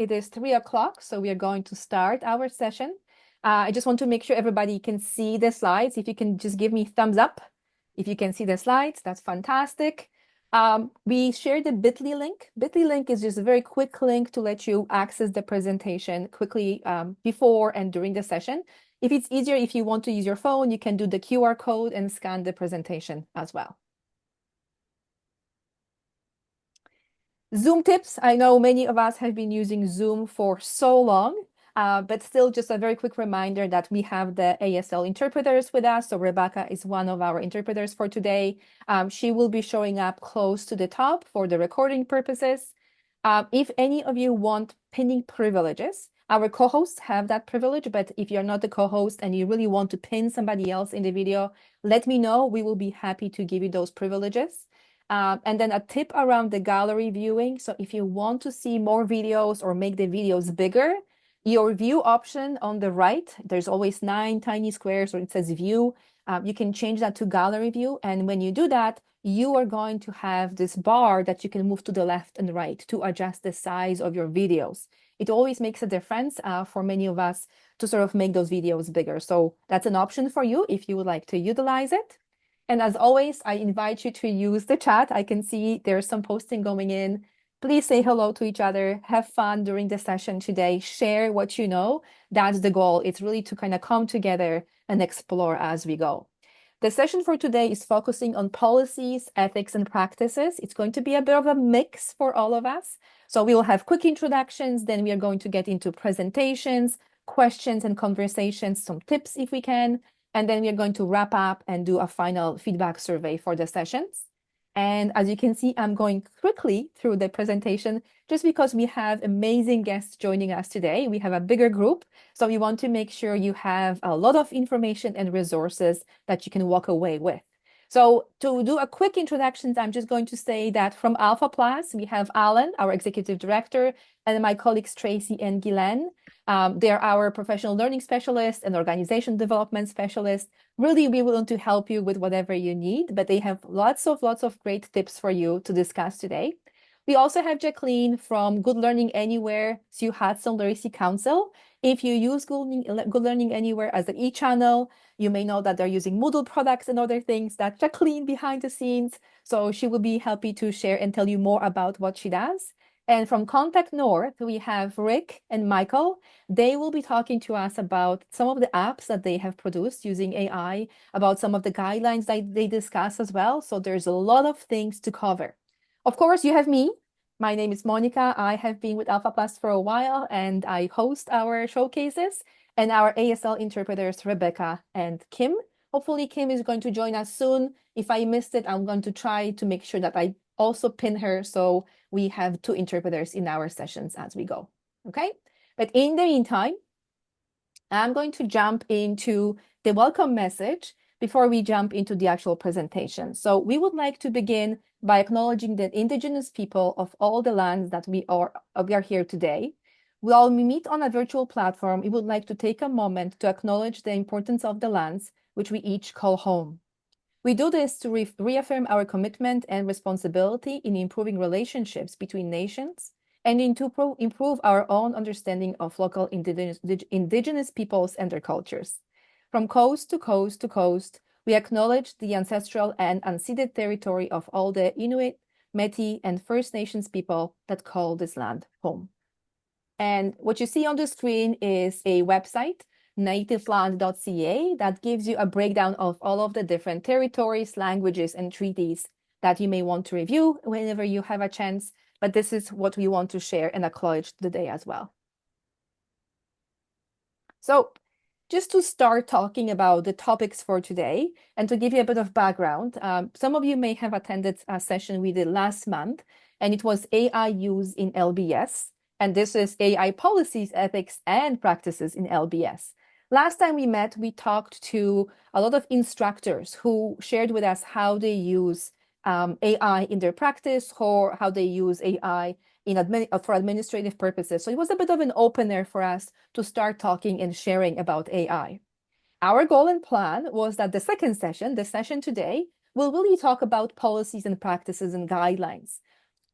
It is 3 o'clock, so we are going to start our session. I just want to make sure everybody can see the slides. If you can just give me thumbs up. If you can see the slides, that's fantastic. We shared the bit.ly link. Bit.ly link is just a very quick link to let you access the presentation quickly before and during the session. If it's easier, if you want to use your phone, you can do the QR code and scan the presentation as well. Zoom tips. I know many of us have been using Zoom for so long, but still just a very quick reminder that we have the ASL interpreters with us. So Rebecca is one of our interpreters for today. She will be showing up close to the top for the recording purposes. If any of you want pinning privileges, our co-hosts have that privilege, but if you're not the co-host and you really want to pin somebody else in the video, let me know. We will be happy to give you those privileges. And then a tip around the gallery viewing. So if you want to see more videos or make the videos bigger, your view option on the right, there's always 9 tiny squares where it says view. You can change that to gallery view. And when you do that, you are going to have this bar that you can move to the left and right to adjust the size of your videos. It always makes a difference for many of us to sort of make those videos bigger. So that's an option for you if you would like to utilize it. And as always, I invite you to use the chat. I can see there's some posting going in. Please say hello to each other. Have fun during the session today. Share what you know. That's the goal. It's really to kind of come together and explore as we go. The session for today is focusing on policies, ethics, and practices. It's going to be a bit of a mix for all of us. So we will have quick introductions. Then we are going to get into presentations, questions and conversations, some tips if we can. And then we are going to wrap up and do a final feedback survey for the sessions. And as you can see, I'm going quickly through the presentation just because we have amazing guests joining us today. We have a bigger group, so we want to make sure you have a lot of information and resources that you can walk away with. So to do a quick introduction, I'm just going to say that from AlphaPlus, we have Alan, our executive director, and my colleagues Tracy and Guylaine. They're our professional learning specialists and organization development specialists. Really, we want to help you with whatever you need, but they have lots of great tips for you to discuss today. We also have Jacqueline from Good Learning Anywhere, Sioux Hudson Literacy Council. If you use Good Learning Anywhere as an e-channel, you may know that they're using Moodle products and other things. That's Jacqueline behind the scenes. So she will be happy to share and tell you more about what she does. And from Contact North, we have Rick and Michael. They will be talking to us about some of the apps that they have produced using AI, about some of the guidelines that they discuss as well. So there's a lot of things to cover. Of course, you have me. My name is Monica. I have been with AlphaPlus for a while, and I host our showcases, and our ASL interpreters, Rebecca and Kim. Hopefully, Kim is going to join us soon. If I missed it, I'm going to try to make sure that I also pin her so we have 2 interpreters in our sessions as we go. Okay? But in the meantime, I'm going to jump into the welcome message before we jump into the actual presentation. So we would like to begin by acknowledging the indigenous people of all the lands that we are here today. While we meet on a virtual platform, we would like to take a moment to acknowledge the importance of the lands which we each call home. We do this to reaffirm our commitment and responsibility in improving relationships between nations and to improve our own understanding of local indigenous peoples and their cultures. From coast to coast to coast, we acknowledge the ancestral and unceded territory of all the Inuit, Métis, and First Nations people that call this land home. And what you see on the screen is a website, nativeland.ca, that gives you a breakdown of all of the different territories, languages, and treaties that you may want to review whenever you have a chance. But this is what we want to share and acknowledge today as well. So just to start talking about the topics for today and to give you a bit of background, some of you may have attended a session we did last month, and it was AI use in LBS. And this is AI policies, ethics, and practices in LBS. Last time we met, we talked to a lot of instructors who shared with us how they use AI in their practice or how they use AI for administrative purposes. So it was a bit of an opener for us to start talking and sharing about AI. Our goal and plan was that the second session, the session today, will really talk about policies and practices and guidelines.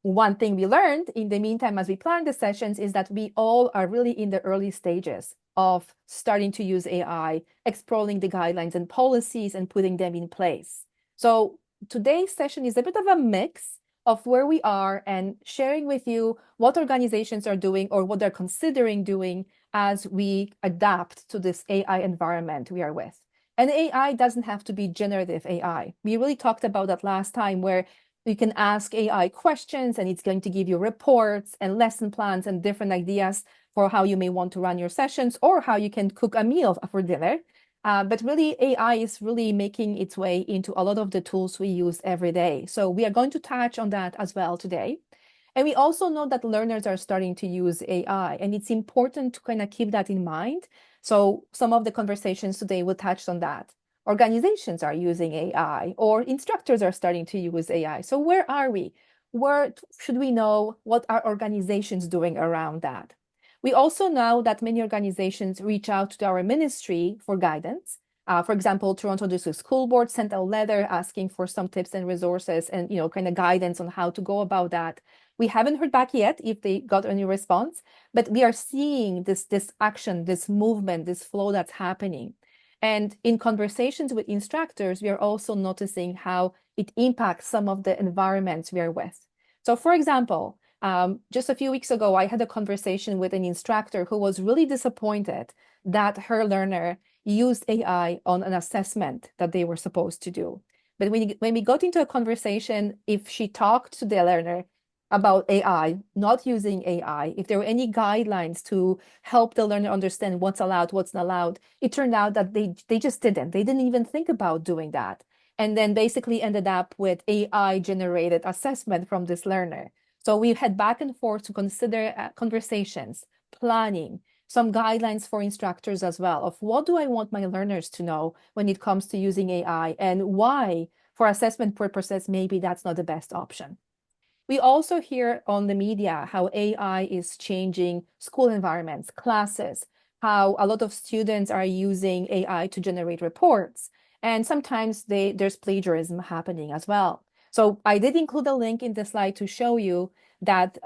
one thing we learned in the meantime as we planned the sessions is that we all are really in the early stages of starting to use AI, exploring the guidelines and policies and putting them in place. So today's session is a bit of a mix of where we are and sharing with you what organizations are doing or what they're considering doing as we adapt to this AI environment we are with. And AI doesn't have to be generative AI. We really talked about that last time, where you can ask AI questions and it's going to give you reports and lesson plans and different ideas for how you may want to run your sessions or how you can cook a meal for dinner. But really, AI is really making its way into a lot of the tools we use every day. So we are going to touch on that as well today. And we also know that learners are starting to use AI, and it's important to kind of keep that in mind. So some of the conversations today will touch on that. Organizations are using AI, or instructors are starting to use AI. So where are we? Where should we know what are organizations doing around that? We also know that many organizations reach out to our ministry for guidance. For example, Toronto District School Board sent a letter asking for some tips and resources and kind of guidance on how to go about that. We haven't heard back yet if they got any response, but we are seeing this action, this movement, this flow that's happening. And in conversations with instructors, we are also noticing how it impacts some of the environments we are with. So for example, just a few weeks ago, I had a conversation with an instructor who was really disappointed that her learner used AI on an assessment that they were supposed to do. But when we got into a conversation, if she talked to the learner about AI, not using AI, if there were any guidelines to help the learner understand what's allowed, what's not allowed, it turned out that they just didn't. They didn't even think about doing that. And then basically ended up with AI generated assessment from this learner. So we had back and forth to consider conversations, planning, some guidelines for instructors as well of what do I want my learners to know when it comes to using AI and why for assessment purposes, maybe that's not the best option. We also hear on the media how AI is changing school environments, classes, how a lot of students are using AI to generate reports. And sometimes there's plagiarism happening as well. So I did include a link in the slide to show you that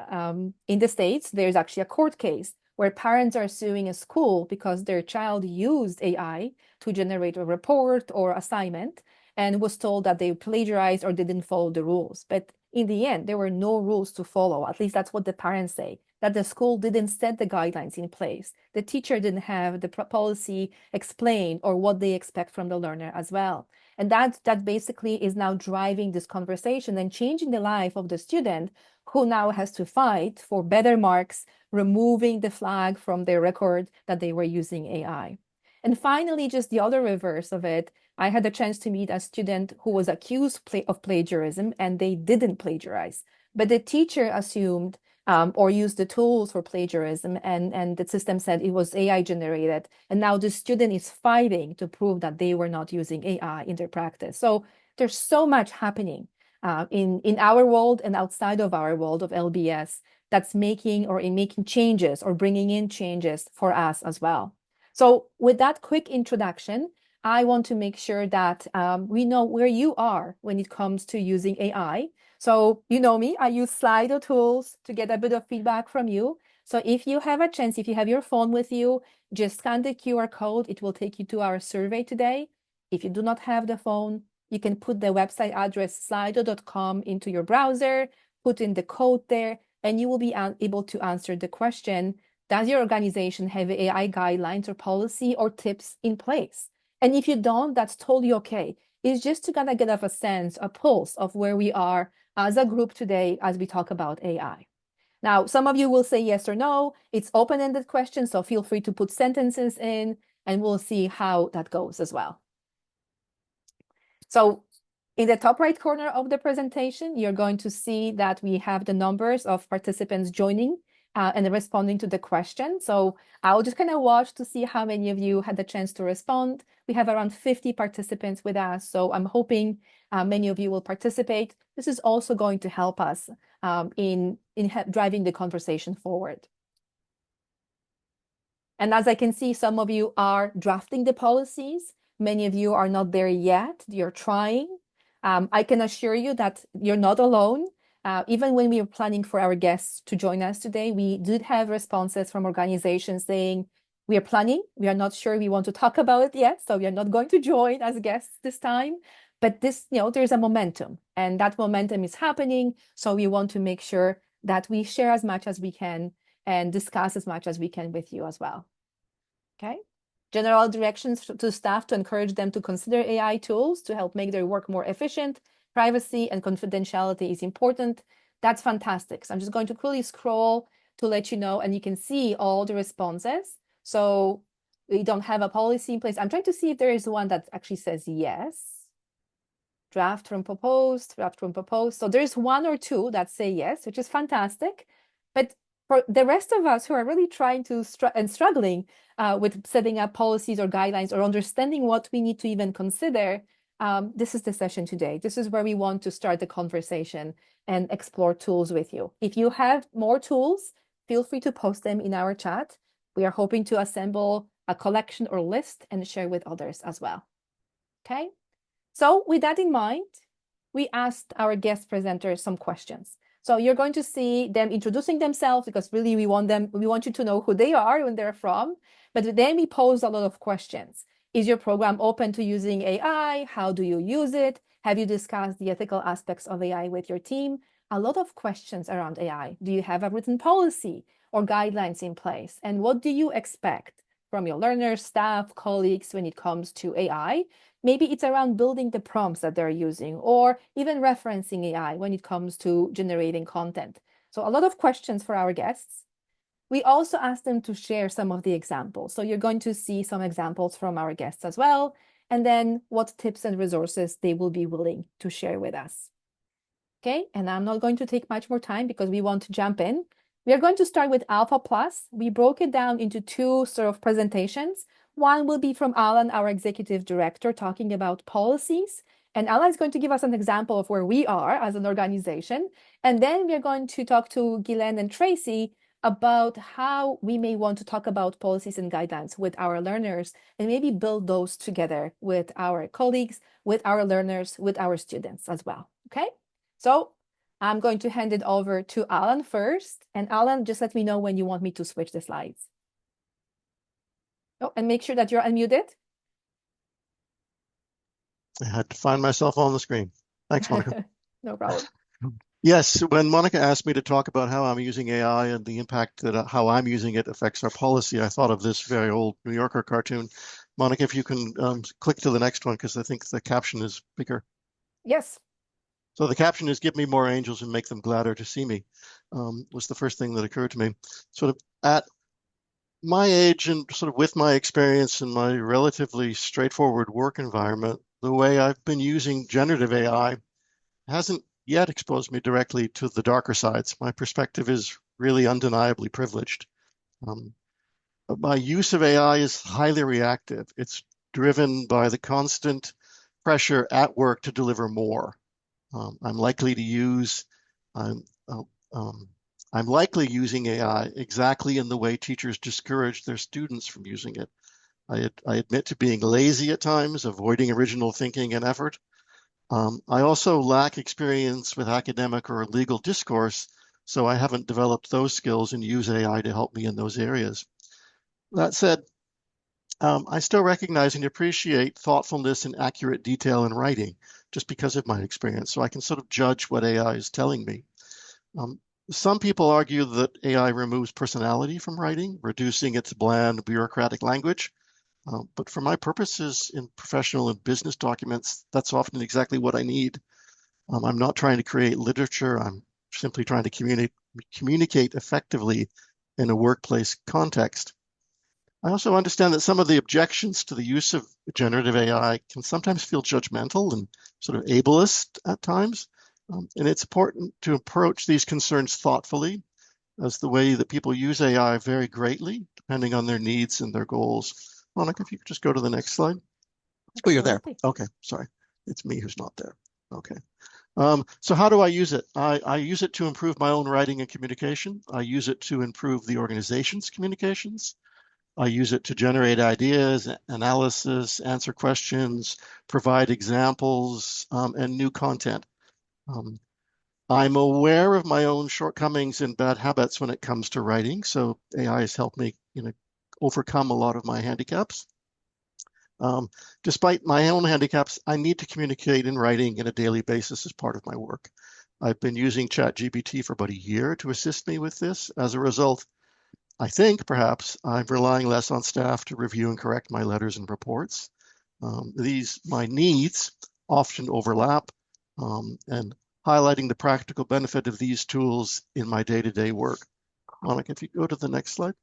in the States, there's actually a court case where parents are suing a school because their child used AI to generate a report or assignment and was told that they plagiarized or didn't follow the rules. But in the end, there were no rules to follow. At least that's what the parents say, that the school didn't set the guidelines in place. The teacher didn't have the policy explained or what they expect from the learner as well. And that basically is now driving this conversation and changing the life of the student who now has to fight for better marks, removing the flag from their record that they were using AI. And finally, just the other reverse of it, I had a chance to meet a student who was accused of plagiarism and they didn't plagiarize. But the teacher assumed or used the tools for plagiarism and the system said it was AI generated. And now the student is fighting to prove that they were not using AI in their practice. So there's so much happening in our world and outside of our world of LBS that's making changes or bringing in changes for us as well. So with that quick introduction, I want to make sure that we know where you are when it comes to using AI. So you know me, I use Slido tools to get a bit of feedback from you. So if you have a chance, if you have your phone with you, just scan the QR code. It will take you to our survey today. If you do not have the phone, you can put the website address slido.com into your browser, put in the code there, and you will be able to answer the question, does your organization have AI guidelines or policy or tips in place? And if you don't, that's totally okay. It's just to kind of get a sense, a pulse of where we are as a group today as we talk about AI. Now, some of you will say yes or no. It's open-ended question, so feel free to put sentences in, and we'll see how that goes as well. So in the top right corner of the presentation, you're going to see that we have the numbers of participants joining and responding to the question. So I'll just kind of watch to see how many of you had the chance to respond. We have around 50 participants with us, so I'm hoping many of you will participate. This is also going to help us in driving the conversation forward. And as I can see, some of you are drafting the policies. Many of you are not there yet. You're trying. I can assure you that you're not alone. Even when we were planning for our guests to join us today, we did have responses from organizations saying, we are planning, we are not sure we want to talk about it yet, so we are not going to join as guests this time. But this, there's a momentum, and that momentum is happening. So we want to make sure that we share as much as we can and discuss as much as we can with you as well. Okay. General directions to staff to encourage them to consider AI tools to help make their work more efficient. Privacy and confidentiality is important. That's fantastic. So I'm just going to quickly scroll to let you know, and you can see all the responses. So we don't have a policy in place. I'm trying to see if there is one that actually says yes. Draft from proposed, draft from proposed. So there's one or two that say yes, which is fantastic. But for the rest of us who are really trying to and struggling with setting up policies or guidelines or understanding what we need to even consider, this is the session today. This is where we want to start the conversation and explore tools with you. If you have more tools, feel free to post them in our chat. We are hoping to assemble a collection or list and share with others as well. Okay. So with that in mind, we asked our guest presenters some questions. So you're going to see them introducing themselves because really we want you to know who they are and they're from. But then we posed a lot of questions. Is your program open to using AI? How do you use it? Have you discussed the ethical aspects of AI with your team? A lot of questions around AI. Do you have a written policy or guidelines in place? And what do you expect from your learners, staff, colleagues when it comes to AI? Maybe it's around building the prompts that they're using or even referencing AI when it comes to generating content. So a lot of questions for our guests. We also asked them to share some of the examples. So you're going to see some examples from our guests as well, and then what tips and resources they will be willing to share with us. Okay, and I'm not going to take much more time because we want to jump in. We are going to start with AlphaPlus. We broke it down into two sort of presentations. One will be from Alan, our executive director, talking about policies. And Alan is going to give us an example of where we are as an organization. And then we are going to talk to Guylaine and Tracy about how we may want to talk about policies and guidelines with our learners and maybe build those together with our colleagues, with our learners, with our students as well. Okay, so I'm going to hand it over to Alan first. And Alan, just let me know when you want me to switch the slides. Oh, and make sure that you're unmuted. I had to find myself on the screen. Thanks, Monica. No problem. Yes, when Monica asked me to talk about how I'm using AI and the impact that how I'm using it affects our policy, I thought of this very old New Yorker cartoon. Monica, if you can click to the next one, because I think the caption is bigger. Yes. So the caption is "Give me more angels and make them gladder to see me," was the first thing that occurred to me. Sort of at my age and sort of with my experience in my relatively straightforward work environment, the way I've been using generative AI hasn't yet exposed me directly to the darker sides. My perspective is really undeniably privileged. My use of AI is highly reactive. It's driven by the constant pressure at work to deliver more. I'm likely using AI exactly in the way teachers discourage their students from using it. I admit to being lazy at times, avoiding original thinking and effort. I also lack experience with academic or legal discourse, so I haven't developed those skills and use AI to help me in those areas. That said, I still recognize and appreciate thoughtfulness and accurate detail in writing, just because of my experience, so I can sort of judge what AI is telling me. Some people argue that AI removes personality from writing, reducing its bland, bureaucratic language. But for my purposes in professional and business documents, that's often exactly what I need. I'm not trying to create literature. I'm simply trying to communicate effectively in a workplace context. I also understand that some of the objections to the use of generative AI can sometimes feel judgmental and sort of ableist at times. And it's important to approach these concerns thoughtfully, as the way that people use AI vary greatly, depending on their needs and their goals. Monica, if you could just go to the next slide. Oh, you're there. Okay, sorry. It's me who's not there. Okay. So how do I use it? I use it to improve my own writing and communication. I use it to improve the organization's communications. I use it to generate ideas, analysis, answer questions, provide examples, and new content. I'm aware of my own shortcomings and bad habits when it comes to writing, so AI has helped me, overcome a lot of my handicaps. Um, Despite my own handicaps, I need to communicate in writing on a daily basis as part of my work. I've been using ChatGPT for about a year to assist me with this. As a result, I think perhaps I'm relying less on staff to review and correct my letters and reports. My needs often overlap, and highlighting the practical benefit of these tools in my day-to-day work. Monica, if you go to the next slide.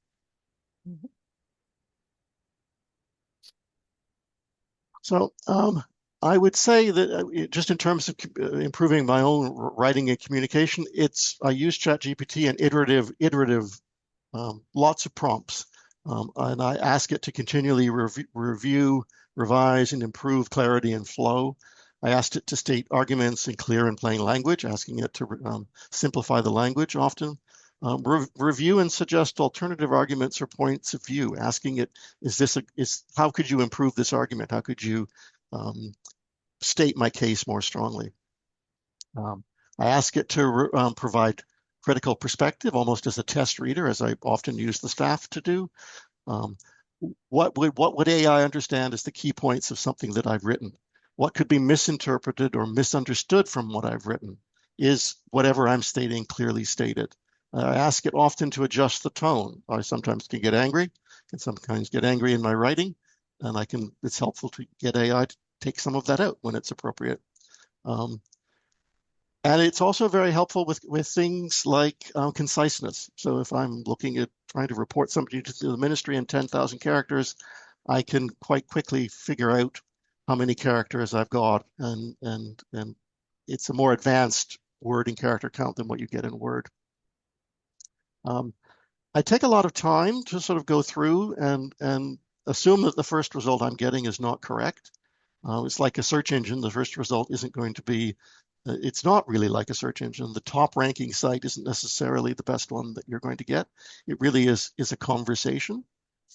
Mhm. So I would say that just in terms of improving my own writing and communication, I use ChatGPT and iterative, lots of prompts. And I ask it to continually review, revise, and improve clarity and flow. I asked it to state arguments in clear and plain language, asking it to simplify the language often. Review and suggest alternative arguments or points of view, asking it, how could you improve this argument? How could you state my case more strongly? I ask it to provide critical perspective, almost as a test reader, as I often use the staff to do. Um, what would AI understand as the key points of something that I've written? What could be misinterpreted or misunderstood from what I've written? Is whatever I'm stating clearly stated? I ask it often to adjust the tone. I sometimes can get angry, can sometimes get angry in my writing, and it's helpful to get AI to take some of that out when it's appropriate. Um, and it's also very helpful with things like conciseness. So if I'm looking at trying to report something to the ministry in 10,000 characters, I can quite quickly figure out how many characters I've got, and it's a more advanced word and character count than what you get in Word. I take a lot of time to sort of go through and assume that the first result I'm getting is not correct. It's like a search engine. The first result isn't going to be, it's not really like a search engine. The top ranking site isn't necessarily the best one that you're going to get. It really is a conversation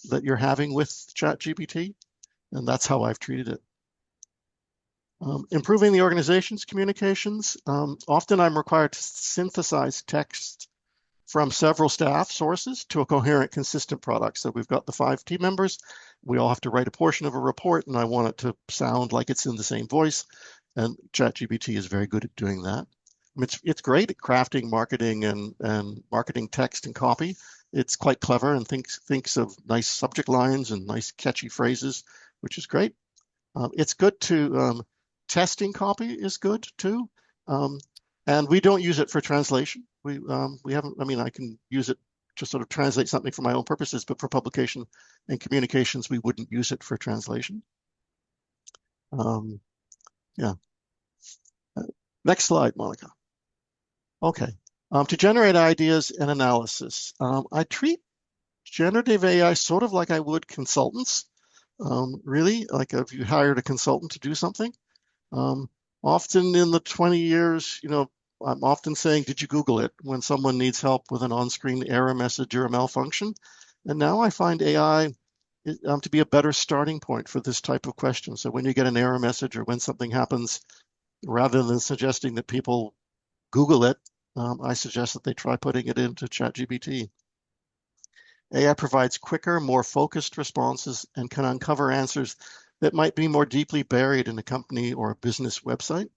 that you're having with ChatGPT, and that's how I've treated it. Improving the organization's communications. Often I'm required to synthesize text from several staff sources to a coherent, consistent product. So we've got the 5 team members. We all have to write a portion of a report, and I want it to sound like it's in the same voice. And ChatGPT is very good at doing that. I mean, it's great at crafting marketing and marketing text and copy. It's quite clever and thinks of nice subject lines and nice catchy phrases, which is great. It's good to testing copy is good too. Um, and we don't use it for translation. We haven't, I mean, I can use it to sort of translate something for my own purposes, but for publication and communications, we wouldn't use it for translation. Yeah. Next slide, Monica. Okay. To generate ideas and analysis, I treat generative AI sort of like I would consultants. Really, like if you hired a consultant to do something. Um, Often in the 20 years, I'm often saying, did you Google it when someone needs help with an on-screen error message or a malfunction? And now I find AI to be a better starting point for this type of question. So when you get an error message or when something happens, rather than suggesting that people Google it, I suggest that they try putting it into ChatGPT. AI provides quicker, more focused responses and can uncover answers that might be more deeply buried in a company or a business website.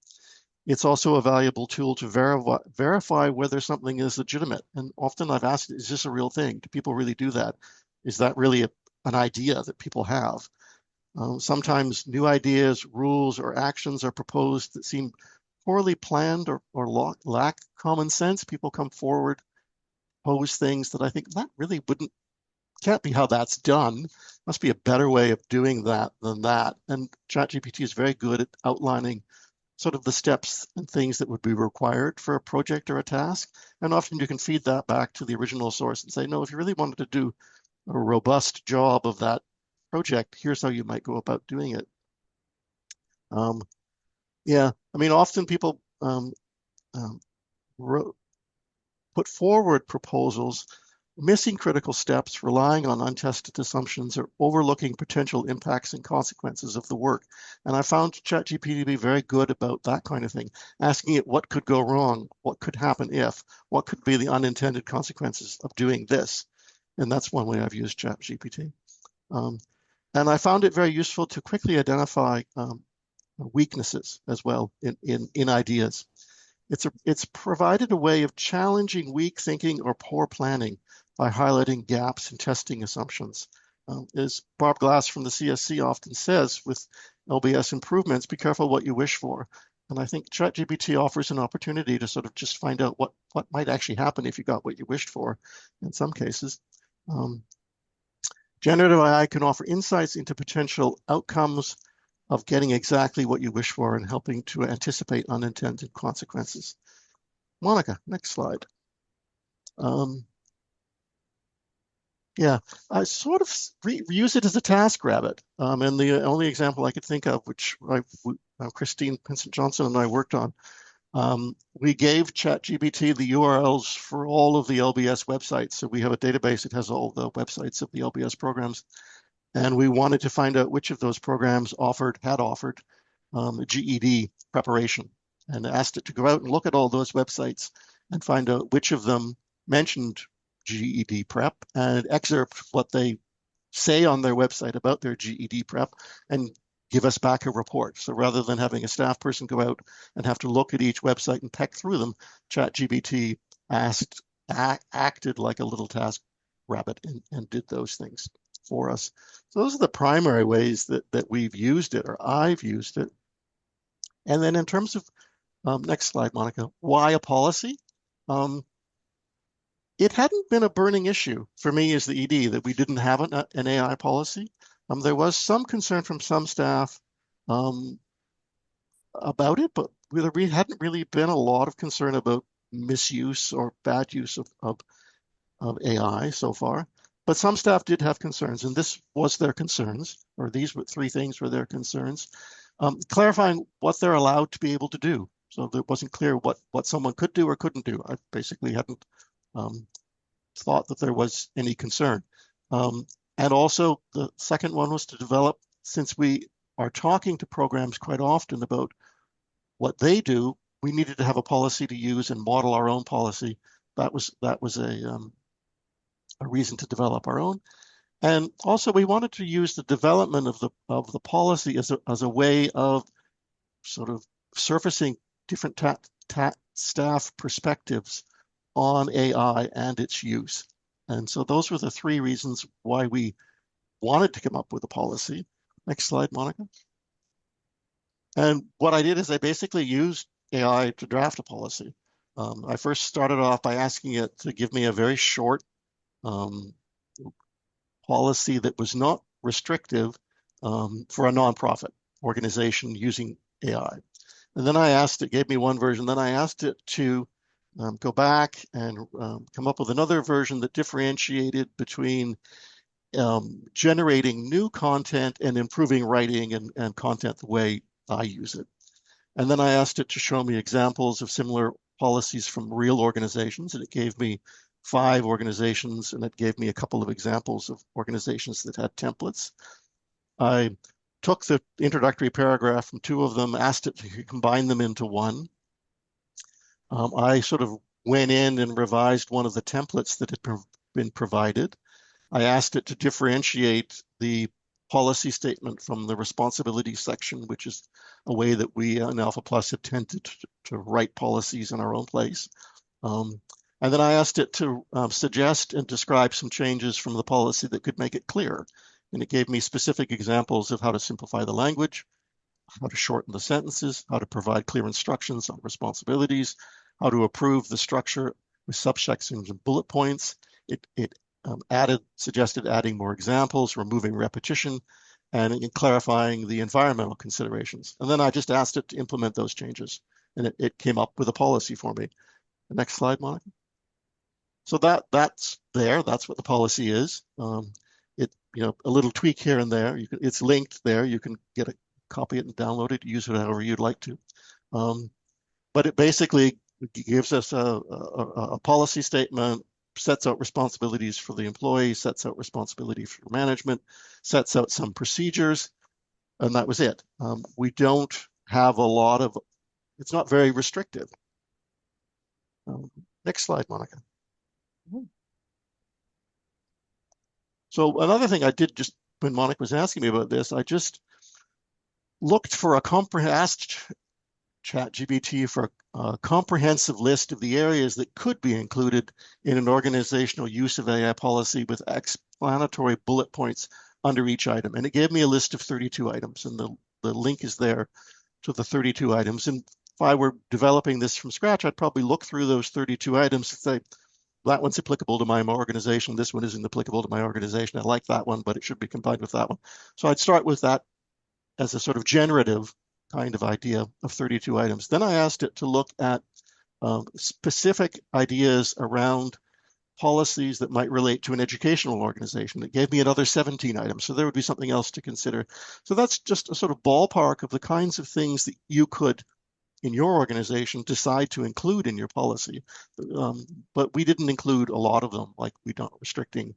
It's also a valuable tool to verify whether something is legitimate. And often I've asked, is this a real thing? Do people really do that? Is that really an idea that people have? Sometimes new ideas, rules, or actions are proposed that seem poorly planned or lack common sense. People come forward, pose things that I think that really can't be how that's done. Must be a better way of doing that than that. And ChatGPT is very good at outlining sort of the steps and things that would be required for a project or a task. And often you can feed that back to the original source and say, no, if you really wanted to do a robust job of that project, here's how you might go about doing it. Yeah, I mean, often people um, put forward proposals missing critical steps, relying on untested assumptions, or overlooking potential impacts and consequences of the work. And I found ChatGPT to be very good about that kind of thing, asking it what could go wrong, what could happen if, what could be the unintended consequences of doing this. And that's one way I've used ChatGPT. Um, and I found it very useful to quickly identify weaknesses as well in ideas. It's provided a way of challenging weak thinking or poor planning by highlighting gaps in testing assumptions. As Bob Glass from the CSC often says with LBS improvements, be careful what you wish for. And I think ChatGPT offers an opportunity to sort of just find out what might actually happen if you got what you wished for in some cases. Generative AI can offer insights into potential outcomes of getting exactly what you wish for and helping to anticipate unintended consequences. Monica, next slide. Yeah, I sort of use it as a task rabbit. And the only example I could think of, which Christine Vincent Johnson and I worked on, we gave ChatGPT the URLs for all of the LBS websites. So we have a database that has all the websites of the LBS programs. And we wanted to find out which of those programs had offered GED preparation, and asked it to go out and look at all those websites and find out which of them mentioned GED prep and excerpt what they say on their website about their GED prep and give us back a report. So rather than having a staff person go out and have to look at each website and peck through them, ChatGPT acted like a little task rabbit and did those things for us. So those are the primary ways that we've used it, or I've used it. And then in terms of, next slide, Monica, why a policy? It hadn't been a burning issue for me as the ED that we didn't have an AI policy. There was some concern from some staff about it, but there hadn't really been a lot of concern about misuse or bad use of AI so far. But some staff did have concerns, and this was their concerns, or these three things were their concerns. Clarifying what they're allowed to be able to do. So it wasn't clear what someone could do or couldn't do. I basically hadn't thought that there was any concern. And also the second one was to develop, since we are talking to programs quite often about what they do, we needed to have a policy to use and model our own policy. That was a reason to develop our own. And also we wanted to use the development of the policy as a way of sort of surfacing different staff perspectives on AI and its use. And so those were the three reasons why we wanted to come up with a policy. Next slide, Monica. And what I did is I basically used AI to draft a policy. I first started off by asking it to give me a very short policy that was not restrictive for a nonprofit organization using AI. And then it gave me one version. Then I asked it to go back and come up with another version that differentiated between generating new content and improving writing and content the way I use it. And then I asked it to show me examples of similar policies from real organizations, and it gave me 5 organizations, and it gave me a couple of examples of organizations that had templates. I took the introductory paragraph from 2 of them, asked it to combine them into one. I sort of went in and revised one of the templates that had been provided. I asked it to differentiate the policy statement from the responsibility section, which is a way that we in AlphaPlus have tended to write policies in our own place. And then I asked it to suggest and describe some changes from the policy that could make it clear. And it gave me specific examples of how to simplify the language, how to shorten the sentences, how to provide clear instructions on responsibilities, how to approve the structure with subsections and bullet points. It suggested adding more examples, removing repetition, and clarifying the environmental considerations. And then I just asked it to implement those changes, and it came up with a policy for me. The next slide, Monica. So that's there. That's what the policy is. A little tweak here and there. It's linked there. You can get a copy it and download it, use it however you'd like to. But it basically gives us a policy statement, sets out responsibilities for the employee, sets out responsibility for management, sets out some procedures, and that was it. We don't have a lot of, it's not very restrictive. Next slide, Monica. So another thing I did just when Monica was asking me about this, I just looked for asked ChatGPT for a comprehensive list of the areas that could be included in an organizational use of AI policy with explanatory bullet points under each item. And it gave me a list of 32 items, and the link is there to the 32 items. And if I were developing this from scratch, I'd probably look through those 32 items and say, that one's applicable to my organization. This one isn't applicable to my organization. I like that one, but it should be combined with that one. So I'd start with that as a sort of generative kind of idea of 32 items. Then I asked it to look at specific ideas around policies that might relate to an educational organization. It gave me another 17 items, so there would be something else to consider. So that's just a sort of ballpark of the kinds of things that you could, in your organization, decide to include in your policy. But we didn't include a lot of them, like we don't restricting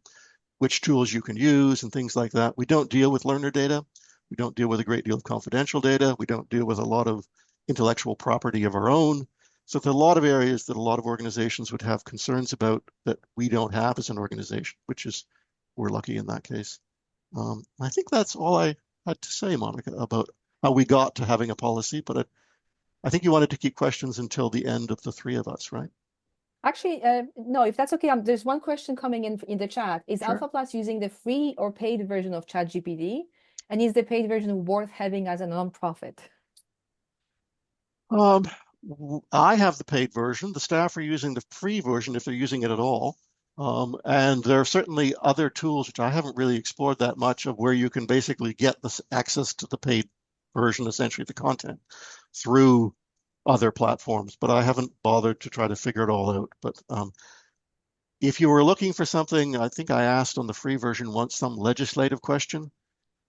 which tools you can use and things like that. We don't deal with learner data. We don't deal with a great deal of confidential data. We don't deal with a lot of intellectual property of our own. So there are a lot of areas that a lot of organizations would have concerns about that we don't have as an organization, which is, we're lucky in that case. I think that's all I had to say, Monica, about how we got to having a policy, but I think you wanted to keep questions until the end of the three of us, right? Actually, no, if that's okay, there's one question coming in the chat. Is Sure. AlphaPlus using the free or paid version of ChatGPT? And is the paid version worth having as a nonprofit? I have the paid version. The staff are using the free version if they're using it at all. And there are certainly other tools, which I haven't really explored that much, of where you can basically get this access to the paid version, essentially the content, through other platforms. But I haven't bothered to try to figure it all out. But if you were looking for something, I think I asked on the free version once some legislative question,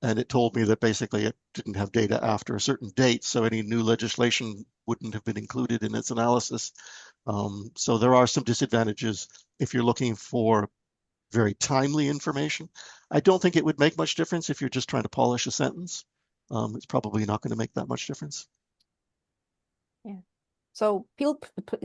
and it told me that basically it didn't have data after a certain date, so any new legislation wouldn't have been included in its analysis. So there are some disadvantages if you're looking for very timely information. I don't think it would make much difference if you're just trying to polish a sentence. It's probably not going to make that much difference. Yeah. So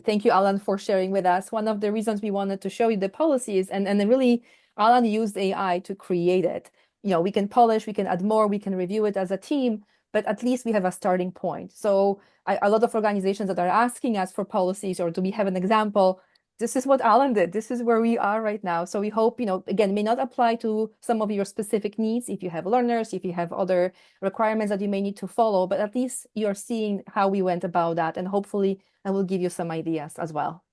thank you, Alan, for sharing with us. One of the reasons we wanted to show you the policies, and really, Alan used AI to create it. You know, we can polish, we can add more, we can review it as a team, but at least we have a starting point. So a lot of organizations that are asking us for policies, or do we have an example? This is what Alan did. This is where we are right now. So we hope, you know, again, may not apply to some of your specific needs if you have learners, if you have other requirements that you may need to follow, but at least you're seeing how we went about that. And hopefully I will give you some ideas as well.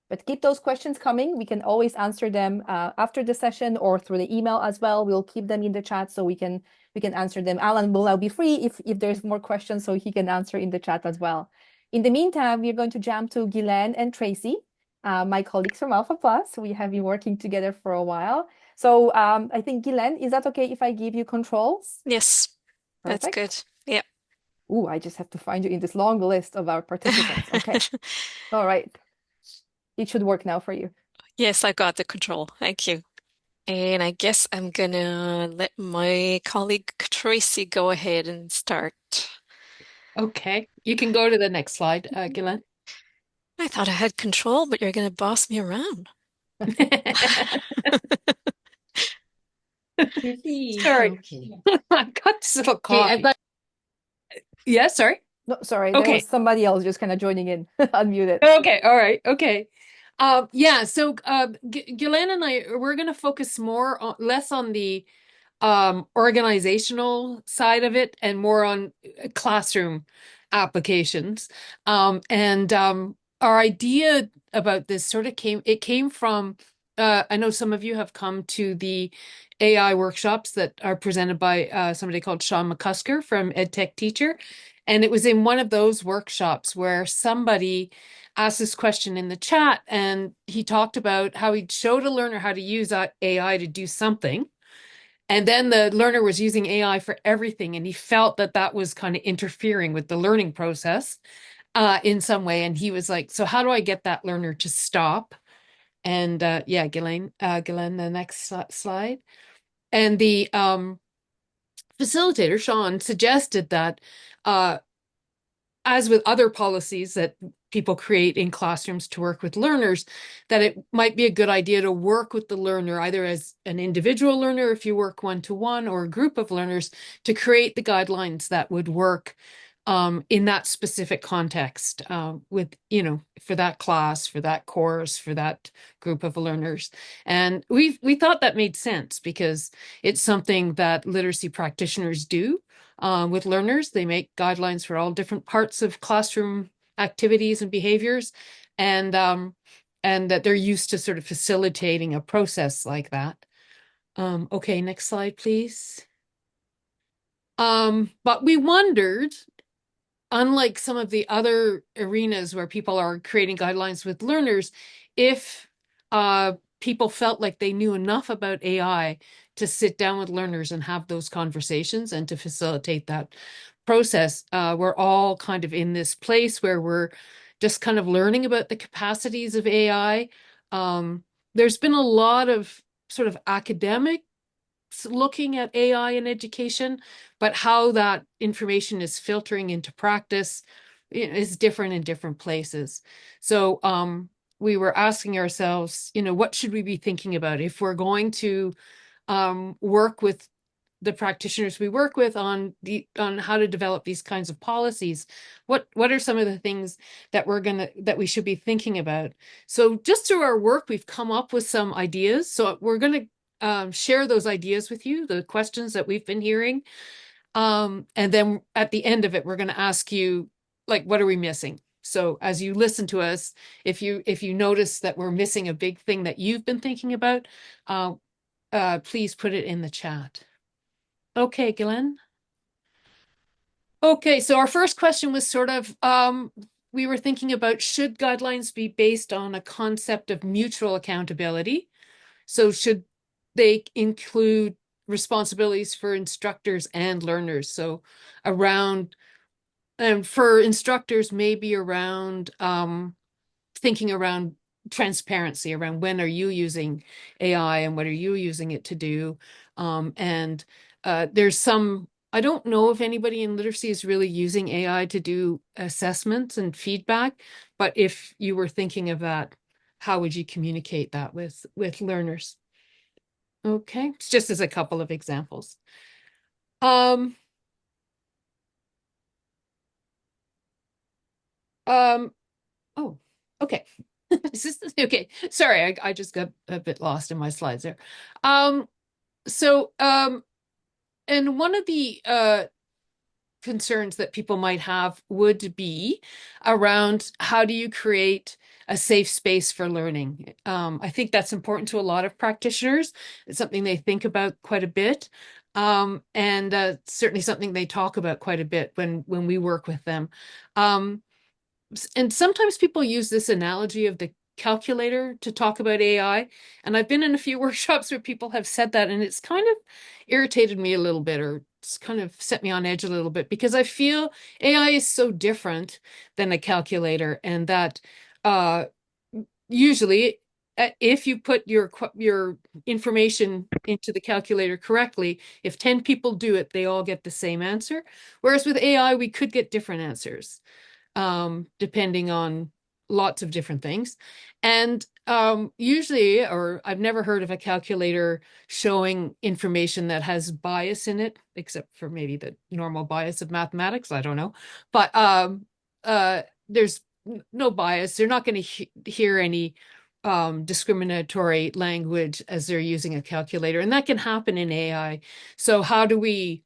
But keep those questions coming. We can always answer them after the session or through the email as well. We'll keep them in the chat so we can answer them. Alan will now be free if there's more questions, so he can answer in the chat as well. In the meantime, we're going to jump to Guylaine and Tracy, my colleagues from AlphaPlus. We have been working together for a while. So I think, Guylaine, is that okay if I give you controls? Yes, that's Perfect. good. Yeah. Ooh, I just have to find you in this long list of our participants. Okay. All right. It should work now for you. Yes, I got the control. Thank you. And I guess I'm gonna let my colleague Tracy go ahead and start. Okay, you can go to the next slide, Gillian. I thought I had control, but you're gonna boss me around. Sorry, I've got this little coffee. Yeah, sorry. No, sorry, there was somebody else just kind of joining in, unmuted. Okay, all right, okay. Yeah, so Gillian and I, we're going to focus less on the organizational side of it and more on classroom applications. Our idea about this sort of came from, I know some of you have come to the AI workshops that are presented by somebody called Sean McCusker from EdTech Teacher. And it was in one of those workshops where somebody asked this question in the chat, and he talked about how he showed a learner how to use AI to do something. And then the learner was using AI for everything, and he felt that that was kind of interfering with the learning process in some way. And he was like, so how do I get that learner to stop And yeah, Ghislaine, the next slide. And the facilitator, Sean, suggested that as with other policies that people create in classrooms to work with learners, that it might be a good idea to work with the learner, either as an individual learner, if you work one-to-one, or a group of learners, to create the guidelines that would work in that specific context, with, for that class, for that course, for that group of learners. And we thought that made sense because it's something that literacy practitioners do with learners. They make guidelines for all different parts of classroom activities and behaviors, and that they're used to sort of facilitating a process like that. Okay, next slide, please. But we wondered, unlike some of the other arenas where people are creating guidelines with learners, if people felt like they knew enough about AI to sit down with learners and have those conversations and to facilitate that process. We're all kind of in this place where we're just kind of learning about the capacities of AI. There's been a lot of sort of academic looking at AI in education, but how that information is filtering into practice is different in different places. So we were asking ourselves, what should we be thinking about if we're going to work with the practitioners we work with on how to develop these kinds of policies? What are some of the things that we should be thinking about? So just through our work, we've come up with some ideas. So we're going to share those ideas with you, the questions that we've been hearing. And then at the end of it, we're going to ask you, like, what are we missing? So as you listen to us, if you notice that we're missing a big thing that you've been thinking about, please put it in the chat. Okay, Glenn. Okay, so our first question was sort of, we were thinking about, should guidelines be based on a concept of mutual accountability? So should they include responsibilities for instructors and learners? So around, and for instructors, maybe around thinking around transparency, around when are you using AI and what are you using it to do? And there's some, I don't know if anybody in literacy is really using AI to do assessments and feedback, but if you were thinking of that, how would you communicate that with learners? Okay, it's just as a couple of examples. Oh, okay. Okay? Sorry, I just got a bit lost in my slides there. So, and one of the concerns that people might have would be around, how do you create a safe space for learning? I think that's important to a lot of practitioners. It's something they think about quite a bit. And certainly something they talk about quite a bit when we work with them. And sometimes people use this analogy of the calculator to talk about AI. And I've been in a few workshops where people have said that, and it's kind of irritated me a little bit, or it's kind of set me on edge a little bit, because I feel AI is so different than a calculator, and that usually if you put your information into the calculator correctly, if 10 people do it, they all get the same answer. Whereas with AI, we could get different answers, depending on lots of different things. And usually, or I've never heard of a calculator showing information that has bias in it, except for maybe the normal bias of mathematics. I don't know. But there's no bias. They're not going to hear any discriminatory language as they're using a calculator. And that can happen in AI. So how do we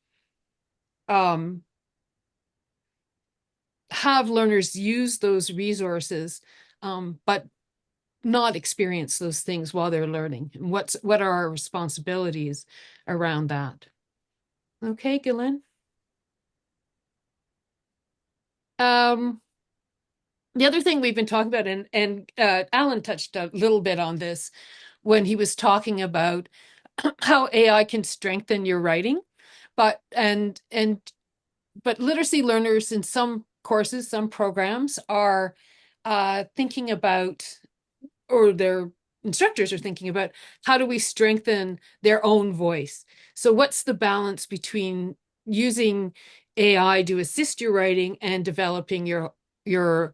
have learners use those resources, but not experience those things while they're learning? And what are our responsibilities around that? Okay, Gillian. The other thing we've been talking about, and Alan touched a little bit on this when he was talking about how AI can strengthen your writing, but literacy learners in some courses, some programs are thinking about, or they're instructors are thinking about how do we strengthen their own voice. So what's the balance between using AI to assist your writing and developing your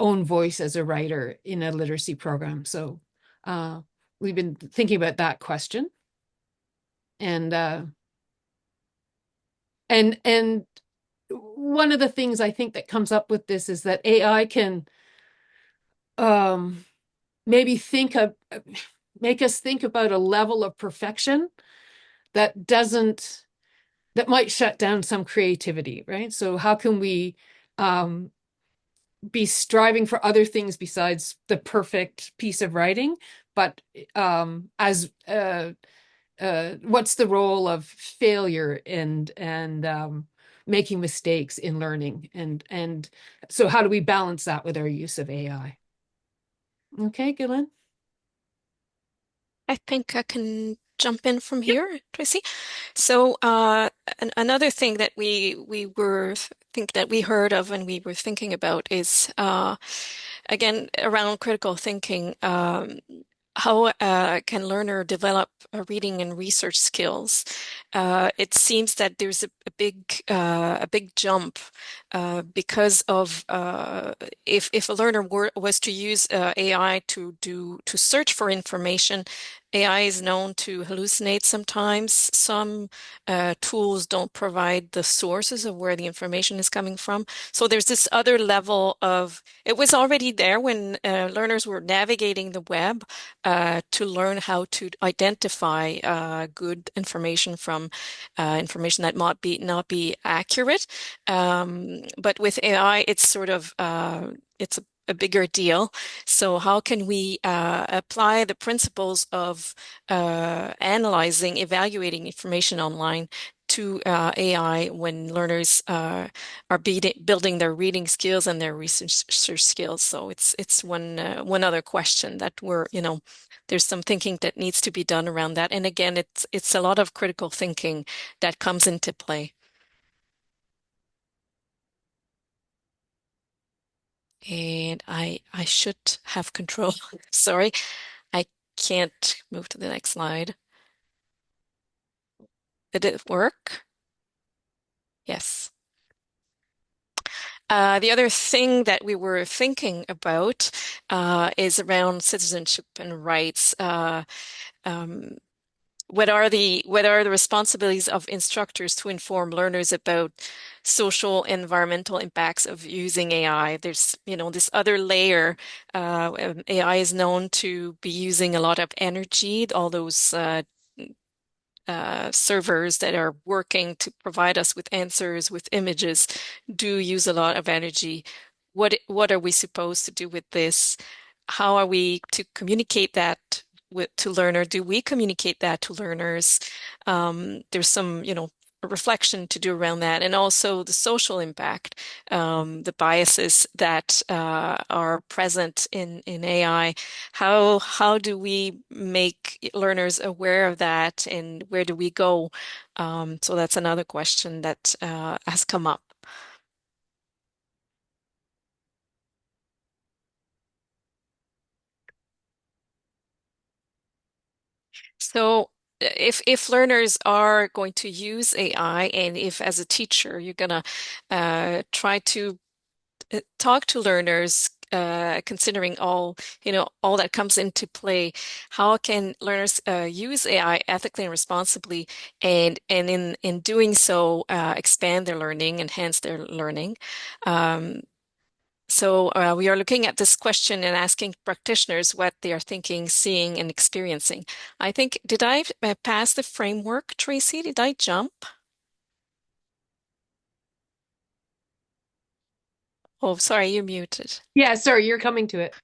own voice as a writer in a literacy program? So we've been thinking about that question. And one of the things I think that comes up with this is that AI can maybe make us think about a level of perfection that might shut down some creativity, right? So how can we be striving for other things besides the perfect piece of writing, but as what's the role of failure and making mistakes in learning, and so how do we balance that with our use of AI? Okay, Gillian. I think I can jump in from here, Tracy. So another thing that we were think that we heard of and we were thinking about is again around critical thinking. How can learner develop reading and research skills? It seems that there's a big jump because of if a learner was to use AI to search for information. AI is known to hallucinate sometimes. Some tools don't provide the sources of where the information is coming from. So there's this other level of, it was already there when learners were navigating the web to learn how to identify good information from information that might not be accurate. But with AI, it's sort of it's a bigger deal. So how can we apply the principles of analyzing, evaluating information online to AI when learners are building their reading skills and their research skills? So it's one other question that there's some thinking that needs to be done around that. And again, it's a lot of critical thinking that comes into play. And I should have control. Sorry, I can't move to the next slide. Did it work? Yes. The other thing that we were thinking about is around citizenship and rights. What are the responsibilities of instructors to inform learners about social environmental impacts of using AI? There's, this other layer. AI is known to be using a lot of energy, all those servers that are working to provide us with answers, with images, do use a lot of energy. What are we supposed to do with this? How are we to communicate that to learner? Do we communicate that to learners? There's some, reflection to do around that, and also the social impact, the biases that are present in AI. How do we make learners aware of that, and where do we go? So that's another question that has come up. So if learners are going to use AI, and if as a teacher you're gonna try to talk to learners, considering all that comes into play, how can learners use AI ethically and responsibly, and in doing so expand their learning, enhance their learning. So we are looking at this question and asking practitioners what they are thinking, seeing, and experiencing. I think, did I pass the framework, Tracy? Did I jump? Oh, sorry, you're muted. Yeah, sorry, you're coming to it.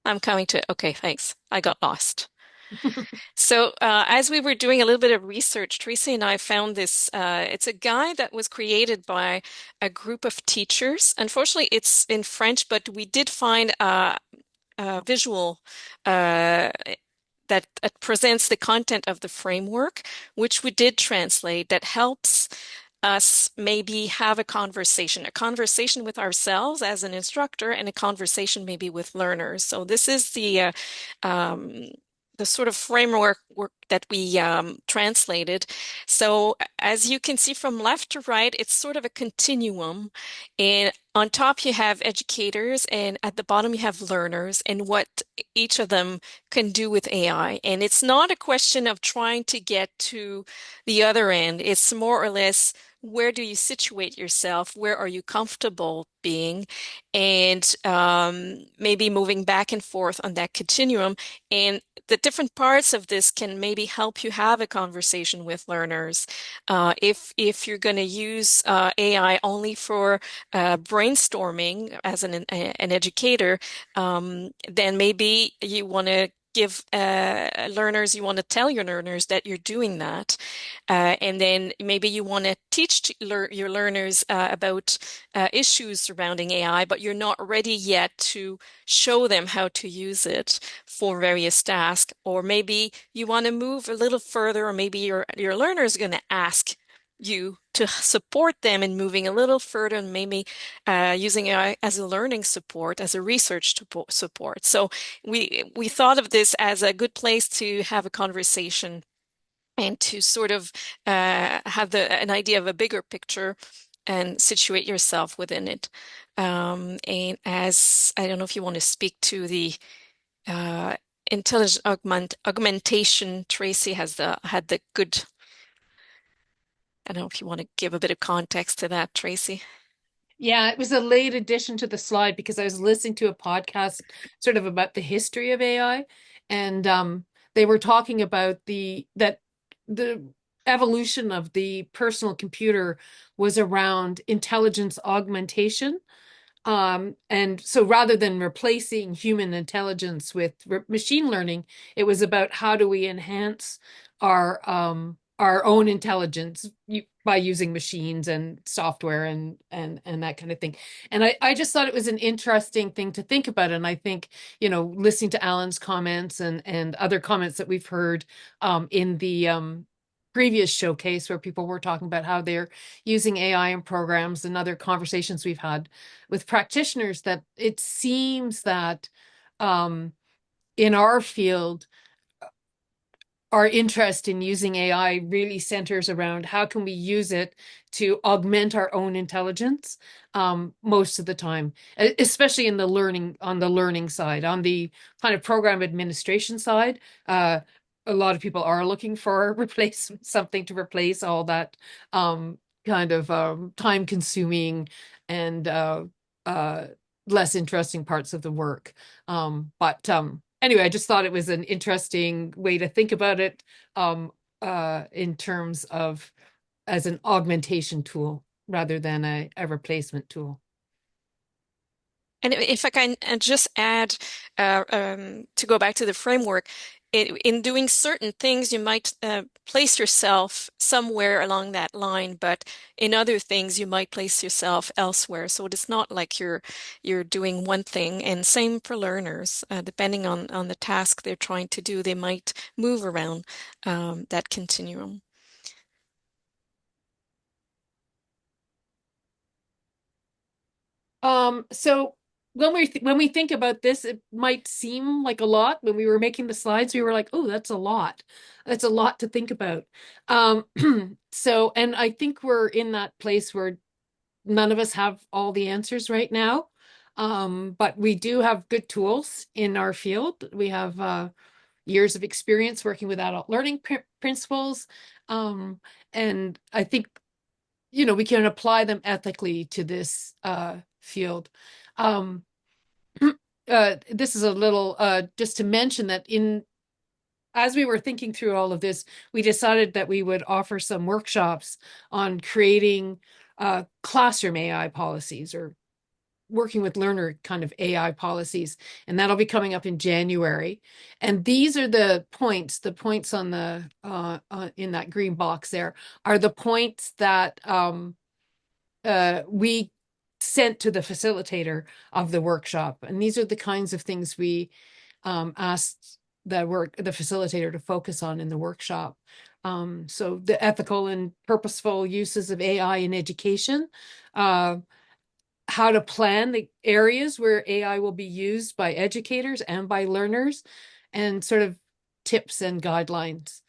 I'm coming to it. Okay, thanks. I got lost. So as we were doing a little bit of research, Tracy and I found this. It's a guide that was created by a group of teachers. Unfortunately, it's in French, but we did find visual that presents the content of the framework, which we did translate, that helps us maybe have a conversation with ourselves as an instructor and a conversation maybe with learners. So this is um, the sort of framework that we translated. So as you can see from left to right, it's sort of a continuum. And on top you have educators, and at the bottom you have learners, and what each of them can do with AI. And it's not a question of trying to get to the other end. It's more or less, where do you situate yourself? Where are you comfortable being? And maybe moving back and forth on that continuum. And the different parts of this can maybe help you have a conversation with learners. If you're going to use AI only for brainstorming as an educator, then maybe you want to give learners, you want to tell your learners that you're doing that. And then maybe you want to teach your learners about issues surrounding AI, but you're not ready yet to show them how to use it for various tasks. Or maybe you want to move a little further, or maybe your learner is going to ask you to support them in moving a little further, and maybe using AI as a learning support, as a research support. So we thought of this as a good place to have a conversation and to sort of have an idea of a bigger picture and situate yourself within it. And as I don't know if you want to speak to the uh, intelligent augmentation, Tracy had the good. I don't know if you want to give a bit of context to that, Tracy. Yeah, it was a late addition to the slide because I was listening to a podcast sort of about the history of AI, and they were talking about the evolution of the personal computer was around intelligence augmentation. And so rather than replacing human intelligence with machine learning, it was about how do we enhance our own intelligence by using machines and software and that kind of thing. And I just thought it was an interesting thing to think about. And I think, listening to Alan's comments and other comments that we've heard in the previous showcase where people were talking about how they're using AI in programs, and other conversations we've had with practitioners, that it seems that in our field, our interest in using AI really centers around how can we use it to augment our own intelligence most of the time, especially on the learning side. On the kind of program administration side, a lot of people are looking for something to replace all that kind of time consuming and less interesting parts of the work. But anyway, I just thought it was an interesting way to think about it in terms of as an augmentation tool rather than a replacement tool. And if I can just add, to go back to the framework, in doing certain things, you might place yourself somewhere along that line, but in other things, you might place yourself elsewhere. So it's not like you're doing one thing. And same for learners, depending on the task they're trying to do, they might move around that continuum. So when we think about this, it might seem like a lot. When we were making the slides, we were like, oh, that's a lot. That's a lot to think about. So, and I think we're in that place where none of us have all the answers right now. But we do have good tools in our field. We have years of experience working with adult learning principles. And I think, we can apply them ethically to this field. This is a little, just to mention that as we were thinking through all of this, we decided that we would offer some workshops on creating classroom AI policies, or working with learner kind of AI policies. And that'll be coming up in January. And these are the points on the in that green box there are the points that we sent to the facilitator of the workshop. And these are the kinds of things we asked the facilitator to focus on in the workshop. So the ethical and purposeful uses of AI in education, how to plan the areas where AI will be used by educators and by learners, and sort of tips and guidelines.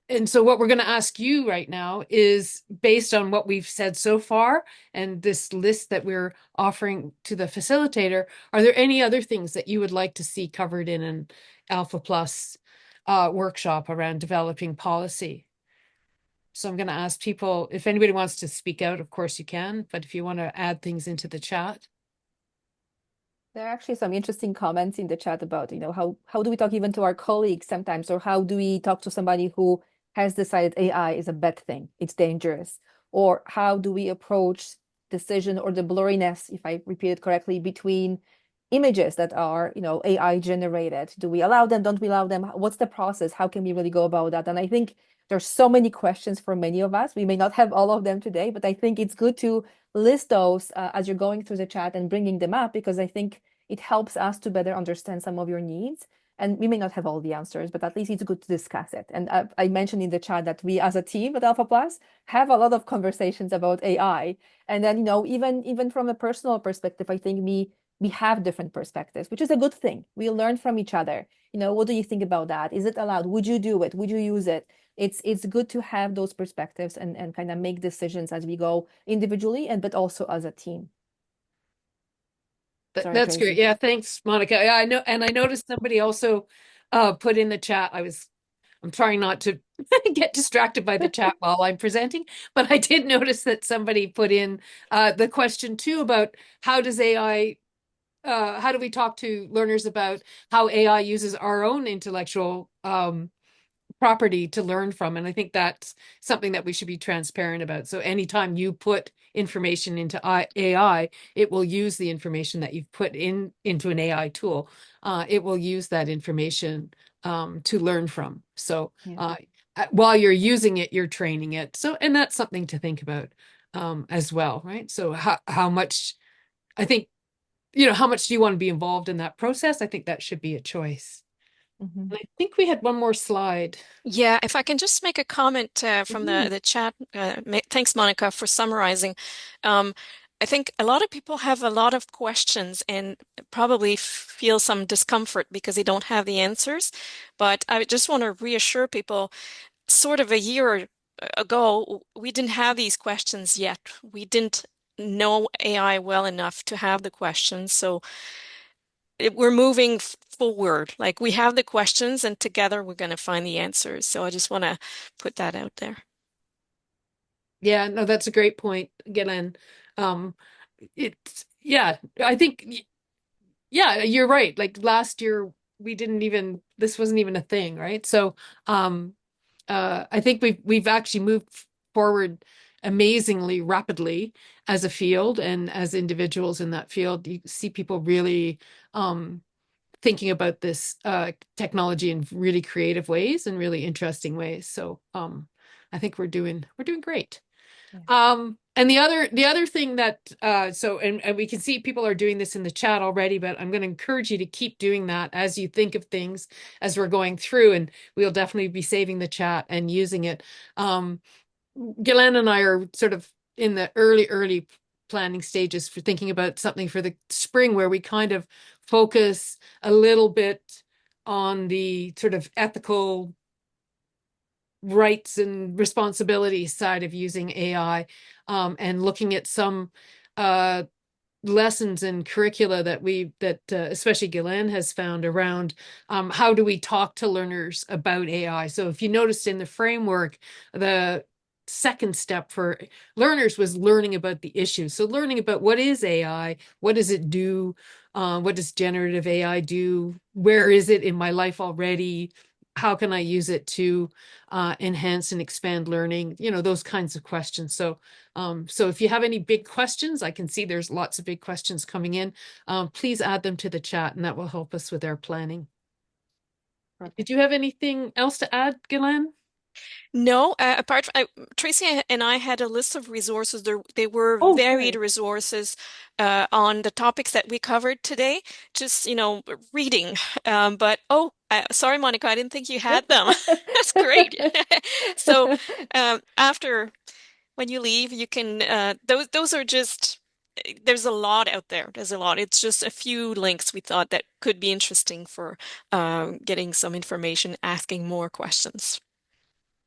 And so what we're going to ask you right now is, based on what we've said so far and this list that we're offering to the facilitator, are there any other things that you would like to see covered in an AlphaPlus workshop around developing policy? So I'm going to ask people, if anybody wants to speak out, of course you can, but if you want to add things into the chat. There are actually some interesting comments in the chat about, how do we talk even to our colleagues sometimes, or how do we talk to somebody who has decided AI is a bad thing, it's dangerous, or how do we approach decision or the blurriness, if I repeat it correctly, between images that are, AI generated? Do we allow them? Don't we allow them? What's the process? How can we really go about that? And I think there's so many questions for many of us. We may not have all of them today, but I think it's good to list those as you're going through the chat and bringing them up, because I think it helps us to better understand some of your needs. And we may not have all the answers, but at least it's good to discuss it. And I mentioned in the chat that we as a team at AlphaPlus have a lot of conversations about AI. And then, even from a personal perspective, I think we have different perspectives, which is a good thing. We learn from each other. What do you think about that? Is it allowed? Would you do it? Would you use it? It's good to have those perspectives and kind of make decisions as we go individually but also as a team. Sorry, That's Tracy. great. Yeah, thanks, Monica. Yeah, I know, and I noticed somebody also put in the chat. I'm trying not to get distracted by the chat while I'm presenting, but I did notice that somebody put in the question too about how does AI, how do we talk to learners about how AI uses our own intellectual property to learn from. And I think that's something that we should be transparent about. So anytime you put information into AI, it will use the information that you've put into an AI tool. It will use that information to learn from. So while you're using it, you're training it. So, and that's something to think about as well, right? So how much, I think, how much do you want to be involved in that process? I think that should be a choice. Mm-hmm. I think we had one more slide. Yeah, if I can just make a comment from the chat. Thanks, Monica, for summarizing. I think a lot of people have a lot of questions and probably feel some discomfort because they don't have the answers. But I just want to reassure people, sort of a year ago, we didn't have these questions yet. We didn't know AI well enough to have the questions. So we're moving forward. Like, we have the questions and together we're going to find the answers. So I just want to put that out there. Yeah, no, that's a great point, Gillian. I think, yeah, you're right. Like last year, this wasn't even a thing, right? So, I think we've actually moved forward amazingly rapidly as a field and as individuals in that field. You see people really thinking about this technology in really creative ways and really interesting ways. So I think we're doing great. Yeah. And the other thing that and we can see people are doing this in the chat already, but I'm going to encourage you to keep doing that as you think of things as we're going through, and we'll definitely be saving the chat and using it. Ghislaine and I are sort of in the early planning stages for thinking about something for the spring where we kind of focus a little bit on the sort of ethical rights and responsibilities side of using AI, and looking at some lessons and curricula that especially Ghislaine has found around how do we talk to learners about AI. So if you noticed in the framework, the second step for learners was learning about the issues. So learning about what is AI, what does it do, what does generative AI do, where is it in my life already, how can I use it to enhance and expand learning, those kinds of questions. So if you have any big questions, I can see there's lots of big questions coming in. Please add them to the chat, and that will help us with our planning. Perfect. Did you have anything else to add, Ghislaine? No, apart from Tracy and I had a list of resources. They were Oh, varied good. resources on the topics that we covered today. Just, reading. But sorry, Monica, I didn't think you had them. That's great. So after when you leave, you can those are just there's a lot out there. There's a lot. It's just a few links we thought that could be interesting for getting some information, asking more questions.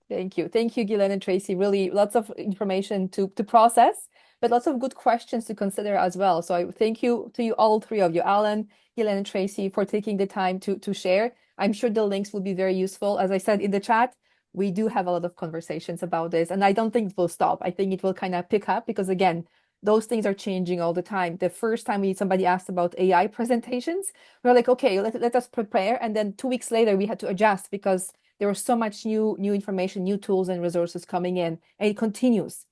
Thank you. Thank you, Gillian and Tracy. Really lots of information to process, but lots of good questions to consider as well. So I thank you to you, all three of you, Alan, Gillian, and Tracy, for taking the time to share. I'm sure the links will be very useful. As I said in the chat, we do have a lot of conversations about this, and I don't think it will stop. I think it will kind of pick up because again, those things are changing all the time. The first time somebody asked about AI presentations, we were like, okay, let us prepare. And then 2 weeks later, we had to adjust because there was so much new information, new tools and resources coming in, and it continues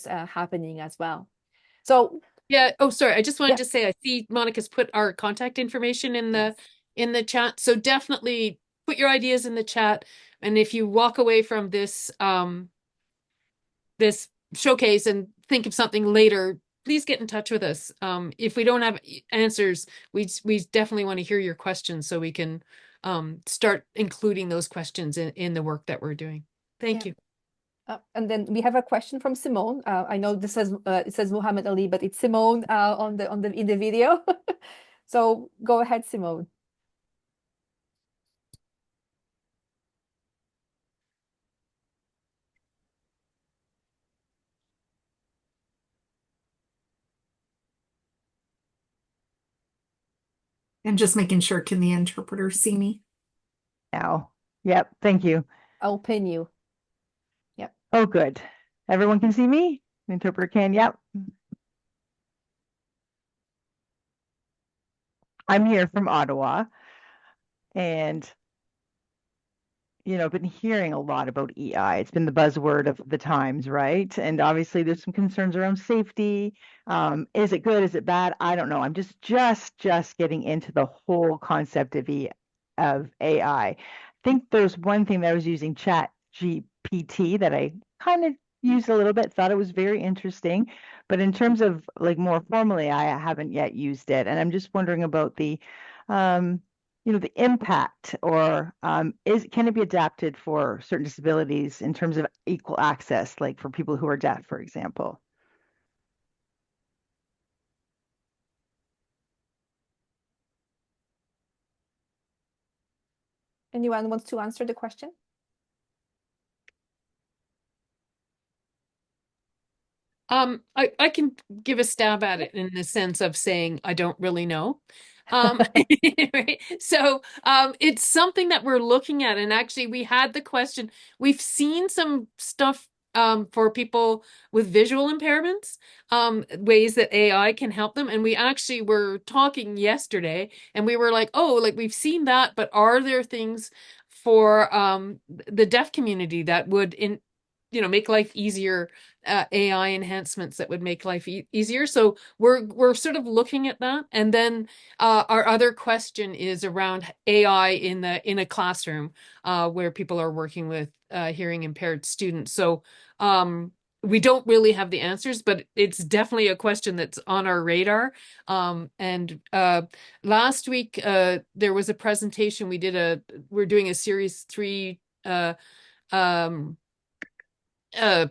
happening as well. So Yeah. Oh, sorry. I just wanted yeah, to say I see Monica's put our contact information in the chat. So definitely put your ideas in the chat. And if you walk away from this showcase and think of something later, please get in touch with us. If we don't have answers, we definitely want to hear your questions so we can start including those questions in the work that we're doing. Thank yeah. you. And then we have a question from Simone. I know this says it says Muhammad Ali, but it's Simone on the in the video. So go ahead, Simone. And just making sure, can the interpreter see me? Now. Yep. Thank you. I'll pin you. Yep. Oh, good. Everyone can see me? The interpreter can. Yep. I'm here from Ottawa, and I've been hearing a lot about EI. It's been the buzzword of the times, right? And obviously there's some concerns around safety. Is it good? Is it bad? I don't know. I'm just getting into the whole concept of AI. I think there's one thing that I was using Chat GPT that I kind of used a little bit, thought it was very interesting. But in terms of like more formally, I haven't yet used it. And I'm just wondering about um, the impact, or can it be adapted for certain disabilities in terms of equal access, like for people who are deaf, for example? Anyone wants to answer the question? I can give a stab at it in the sense of saying I don't really know. Right? So it's something that we're looking at, and actually we had the question. We've seen some stuff for people with visual impairments, ways that AI can help them. And we actually were talking yesterday, and we were like, oh, like we've seen that, but are there things for the deaf community that would make life easier, AI enhancements that would make life easier. So we're sort of looking at that. And then our other question is around AI in a classroom where people are working with hearing impaired students. So we don't really have the answers, but it's definitely a question that's on our radar. And last week there was a presentation we're doing a series 3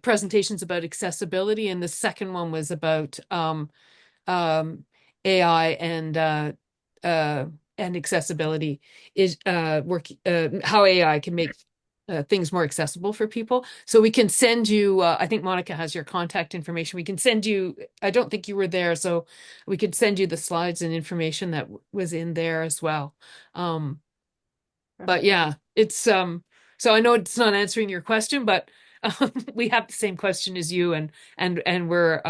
presentations about accessibility, and the second one was about AI and accessibility is how AI can make things more accessible for people. So we can send you, I think Monica has your contact information. We can send you, I don't think you were there, so we could send you the slides and information that was in there as well. But yeah, it's so I know it's not answering your question, but we have the same question as you, and we're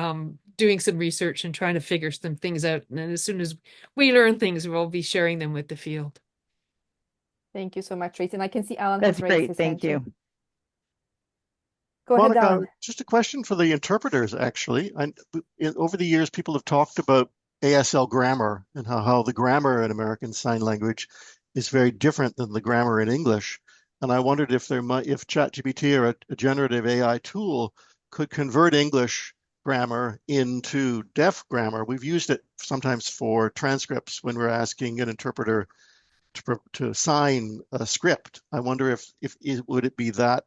doing some research and trying to figure some things out. And then as soon as we learn things, we'll be sharing them with the field. Thank you so much, Tracy. And I can see Alan That's has raised great. his Thank hand too. you. Go ahead, Monica, Alan. just a question for the interpreters, actually. Over the years, people have talked about ASL grammar and how the grammar in American Sign Language is very different than the grammar in English. and I wondered if if ChatGPT or a generative AI tool could convert English grammar into deaf grammar. We've used it sometimes for transcripts when we're asking an interpreter to sign a script. I wonder if would it be that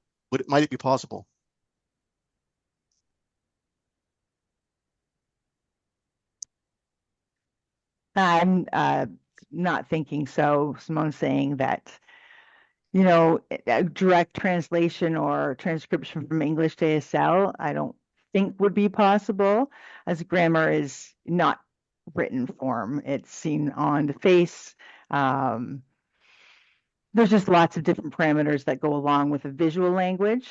might it be possible? I'm not thinking so. Simone's saying that, a direct translation or transcription from English to ASL, I don't think would be possible, as grammar is not written form. It's seen on the face. There's just lots of different parameters that go along with a visual language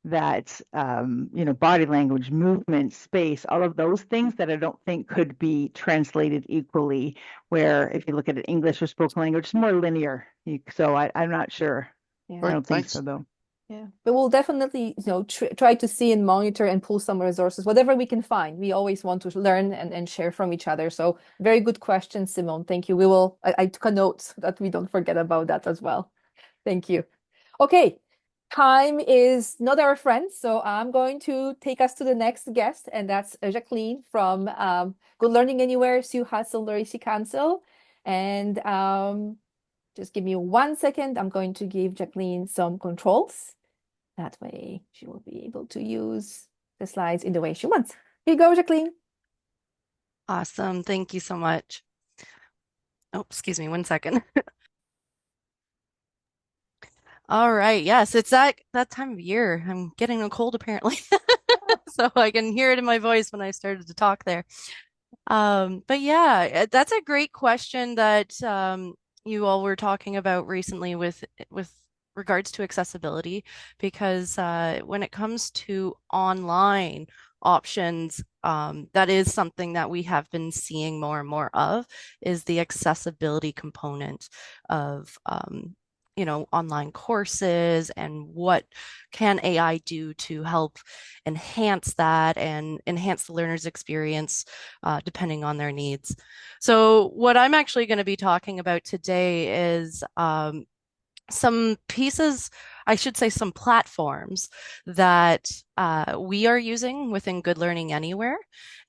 that, body language, movement, space, all of those things that I don't think could be translated equally, where if you look at it, English or spoken language, it's more linear. So I'm not sure. Yeah. I Right, don't think thanks. so, though. Yeah, but we'll definitely, try to see and monitor and pull some resources, whatever we can find. We always want to learn and share from each other. So very good question, Simone. Thank you. I took a note so that we don't forget about that as well. Thank you. Okay, time is not our friend, so I'm going to take us to the next guest, and that's Jacqueline from Good Learning Anywhere, Sue Hassel Literacy Council. And just give me 1 second. I'm going to give Jacqueline some controls. That way she will be able to use the slides in the way she wants. Here you go, Jacqueline. Awesome. Thank you so much. Oh, excuse me 1 second. All right. Yes, it's that time of year. I'm getting a cold apparently. So I can hear it in my voice when I started to talk there. But yeah, that's a great question that you all were talking about recently with regards to accessibility, because when it comes to online options, that is something that we have been seeing more and more of, is the accessibility component of online courses, and what can AI do to help enhance that and enhance the learner's experience depending on their needs. So what I'm actually going to be talking about today is some pieces, I should say some platforms that we are using within Good Learning Anywhere,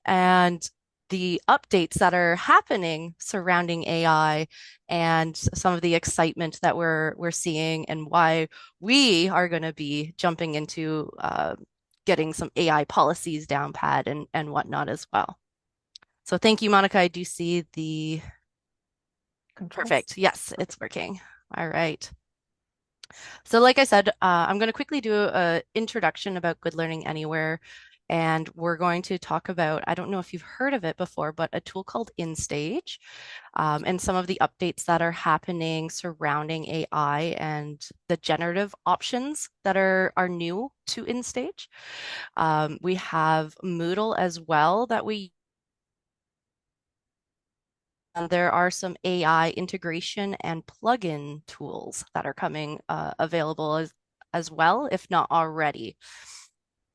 and the updates that are happening surrounding AI, and some of the excitement that we're seeing, and why we are going to be jumping into getting some AI policies down pat and whatnot as well. So thank you, Monica. I do see the Controls. perfect. Yes, it's working. All right. So like I said, I'm going to quickly do an introduction about Good Learning Anywhere, and we're going to talk about, I don't know if you've heard of it before, but a tool called InStage, and some of the updates that are happening surrounding AI and the generative options that are new to InStage. We have Moodle as well that we and there are some AI integration and plugin tools that are coming available as well, if not already.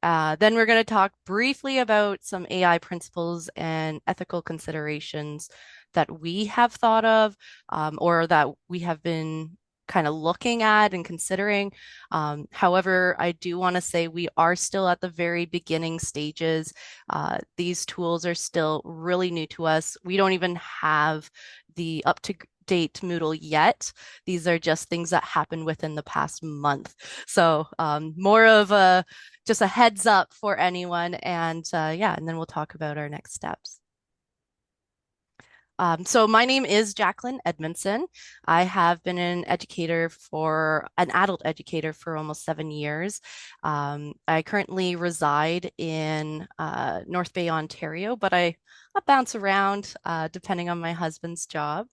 Then we're going to talk briefly about some AI principles and ethical considerations that we have thought of, or that we have been kind of looking at and considering. However, I do want to say we are still at the very beginning stages. These tools are still really new to us. We don't even have the up-to-date Moodle yet. These are just things that happened within the past month. So more of just a heads up for anyone. And yeah, and then we'll talk about our next steps. So my name is Jacqueline Edmondson. I have been an adult educator for almost 7 years. I currently reside in North Bay, Ontario, but I bounce around depending on my husband's job.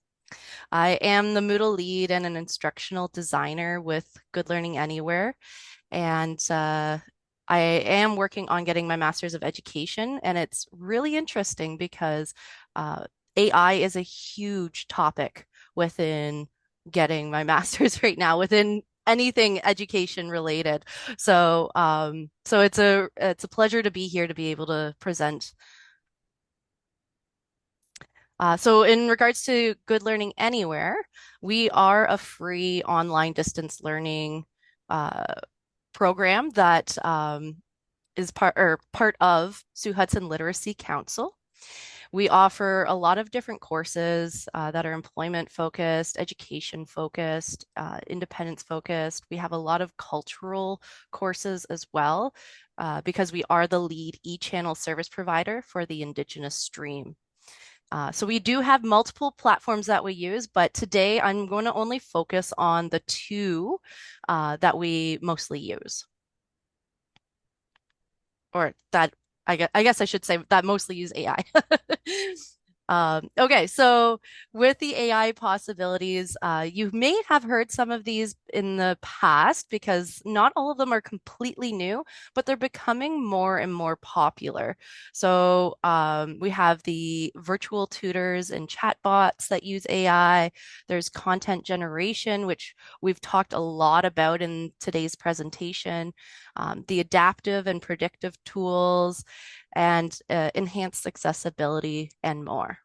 I am the Moodle lead and an instructional designer with Good Learning Anywhere. And I am working on getting my Master's of Education, and it's really interesting because AI is a huge topic within getting my master's right now, within anything education related. So so it's a pleasure to be here to be able to present. So in regards to Good Learning Anywhere, we are a free online distance learning program that is part of Sue Hudson Literacy Council. We offer a lot of different courses that are employment focused, education focused, independence focused. We have a lot of cultural courses as well because we are the lead e-channel service provider for the Indigenous stream. So we do have multiple platforms that we use, but today I'm going to only focus on the two that we mostly use. Or that I guess I should say that mostly use AI. Okay, so with the AI possibilities, you may have heard some of these in the past because not all of them are completely new, but they're becoming more and more popular. So we have the virtual tutors and chatbots that use AI. There's content generation, which we've talked a lot about in today's presentation, the adaptive and predictive tools, and enhanced accessibility and more.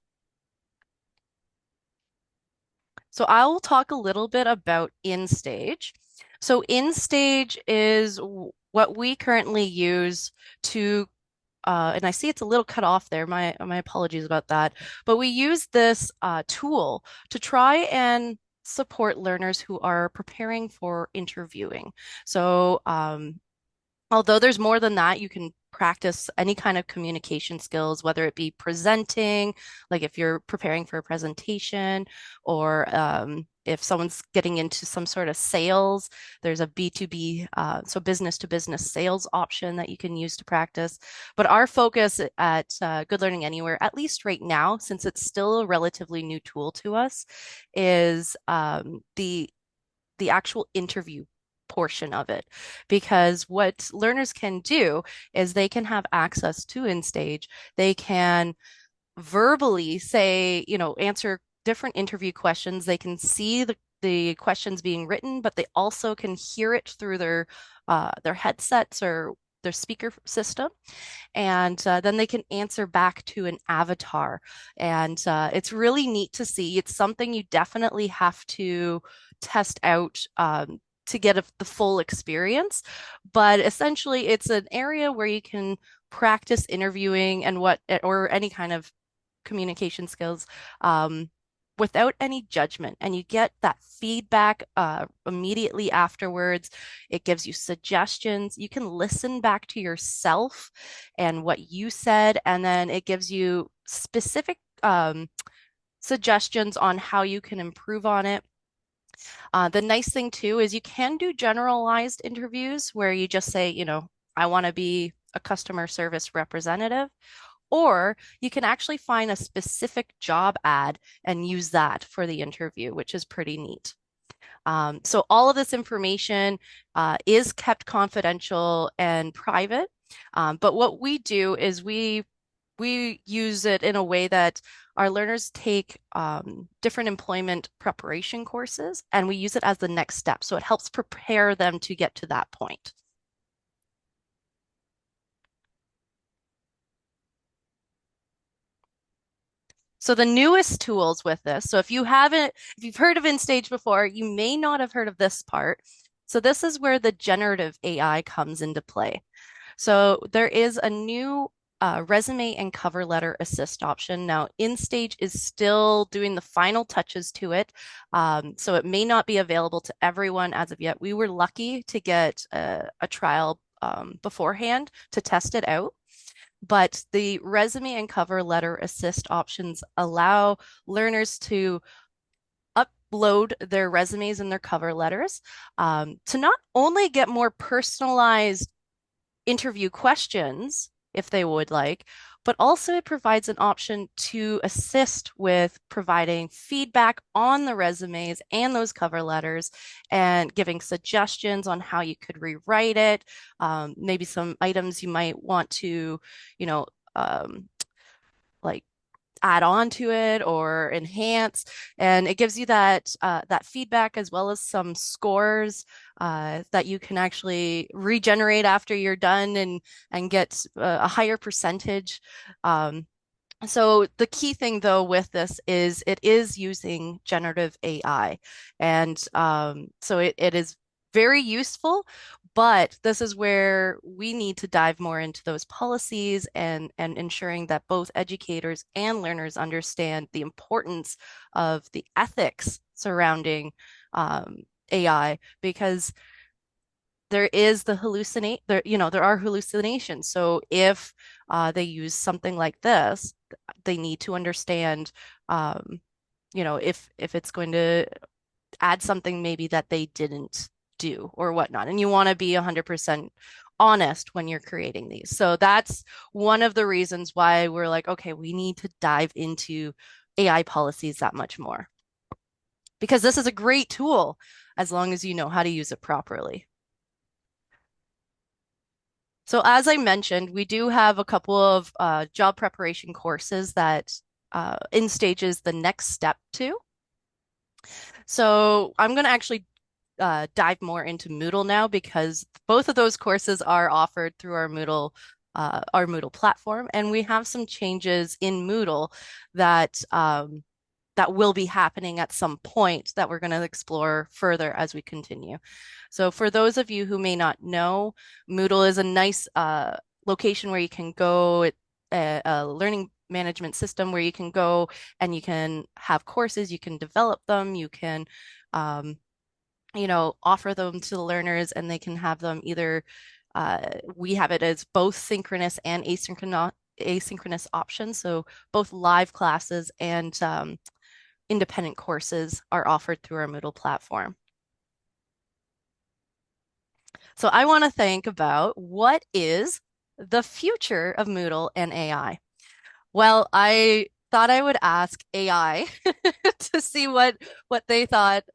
So I will talk a little bit about InStage. So InStage is what we currently use to, and I see it's a little cut off there. My apologies about that. But we use this tool to try and support learners who are preparing for interviewing. So although there's more than that, you can practice any kind of communication skills, whether it be presenting, like if you're preparing for a presentation, or if someone's getting into some sort of sales, there's a B2B, so business to business sales option that you can use to practice. But our focus at Good Learning Anywhere, at least right now, since it's still a relatively new tool to us, is the actual interview portion of it. Because what learners can do is they can have access to InStage. They can verbally say, answer different interview questions. They can see the questions being written, but they also can hear it through their headsets or their speaker system, and then they can answer back to an avatar. And it's really neat to see. It's something you definitely have to test out to get the full experience. But essentially, it's an area where you can practice interviewing and or any kind of communication skills without any judgment. And you get that feedback immediately afterwards. It gives you suggestions. You can listen back to yourself and what you said, and then it gives you specific suggestions on how you can improve on it. The nice thing too is you can do generalized interviews where you just say, I want to be a customer service representative. Or you can actually find a specific job ad and use that for the interview, which is pretty neat. So all of this information is kept confidential and private. But what we do is we use it in a way that our learners take different employment preparation courses, and we use it as the next step. So it helps prepare them to get to that point. So the newest tools with this, so if you've heard of InStage before, you may not have heard of this part. So this is where the generative AI comes into play. So there is a new resume and cover letter assist option. Now, InStage is still doing the final touches to it, so it may not be available to everyone as of yet. We were lucky to get a trial beforehand to test it out. But the resume and cover letter assist options allow learners to upload their resumes and their cover letters to not only get more personalized interview questions if they would like, but also it provides an option to assist with providing feedback on the resumes and those cover letters and giving suggestions on how you could rewrite it, maybe some items you might want to, like add on to it or enhance. And it gives you that feedback as well as some scores that you can actually regenerate after you're done and get a higher percentage. So the key thing though with this is it is using generative AI. And so it is very useful, but this is where we need to dive more into those policies and ensuring that both educators and learners understand the importance of the ethics surrounding AI, because there is the hallucinate there, there are hallucinations. So if they use something like this, they need to understand, um, if it's going to add something maybe that they didn't do or whatnot. And you want to be 100% honest when you're creating these. So that's one of the reasons why we're like, okay, we need to dive into AI policies that much more. Because this is a great tool as long as you know how to use it properly. So as I mentioned, we do have a couple of job preparation courses that in stages the next step to. So I'm going to actually dive more into Moodle now, because both of those courses are offered through our Moodle platform, and we have some changes in Moodle that that will be happening at some point that we're going to explore further as we continue. So for those of you who may not know, Moodle is a nice location where you can go, a learning management system where you can go and you can have courses, you can develop them, you can offer them to the learners, and they can have them either, we have it as both synchronous and asynchronous options. So both live classes and independent courses are offered through our Moodle platform. So I want to think about what is the future of Moodle and AI. Well, I thought I would ask AI to see what they thought.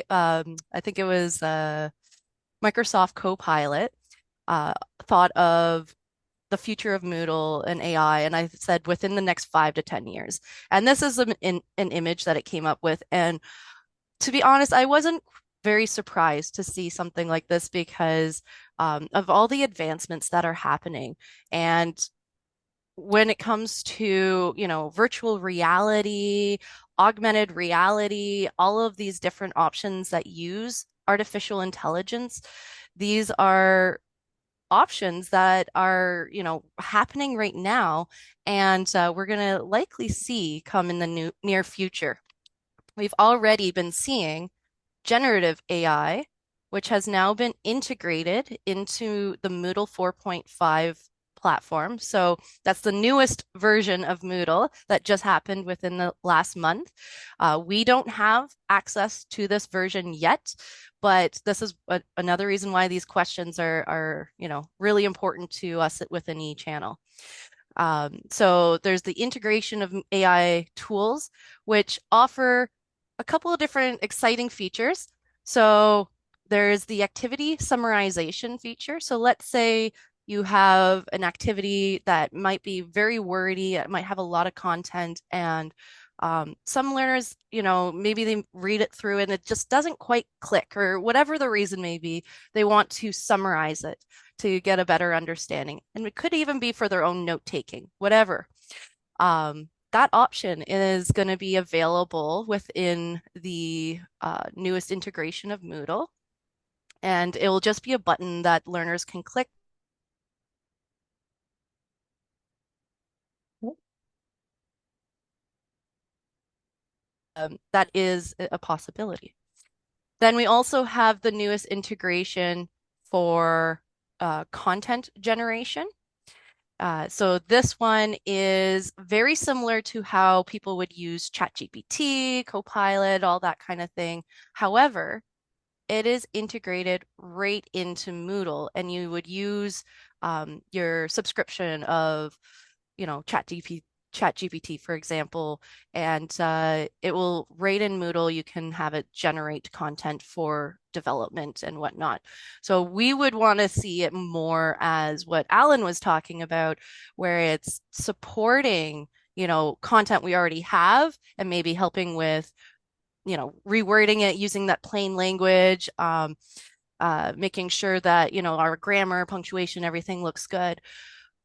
I think it was Microsoft Copilot thought of the future of Moodle and AI, and I said within the next 5 to 10 years. And this is an image that it came up with. And to be honest, I wasn't very surprised to see something like this because of all the advancements that are happening. And when it comes to, virtual reality, augmented reality, all of these different options that use artificial intelligence, these are options that are, happening right now, and we're going to likely see come in the near future. We've already been seeing generative AI, which has now been integrated into the Moodle 4.5 platform. So that's the newest version of Moodle that just happened within the last month. We don't have access to this version yet, but this is another reason why these questions are really important to us within eChannel. So there's the integration of AI tools, which offer a couple of different exciting features. So there's the activity summarization feature. So let's say you have an activity that might be very wordy, it might have a lot of content, and some learners, maybe they read it through and it just doesn't quite click, or whatever the reason may be, they want to summarize it to get a better understanding. And it could even be for their own note taking, whatever. That option is going to be available within the newest integration of Moodle. And it will just be a button that learners can click. That is a possibility. Then we also have the newest integration for content generation. So this one is very similar to how people would use ChatGPT, Copilot, all that kind of thing. However, it is integrated right into Moodle, and you would use your subscription of, ChatGPT, for example, and it will right in Moodle, you can have it generate content for development and whatnot. So we would want to see it more as what Alan was talking about, where it's supporting, content we already have and maybe helping with, rewording it using that plain language, making sure that, our grammar, punctuation, everything looks good.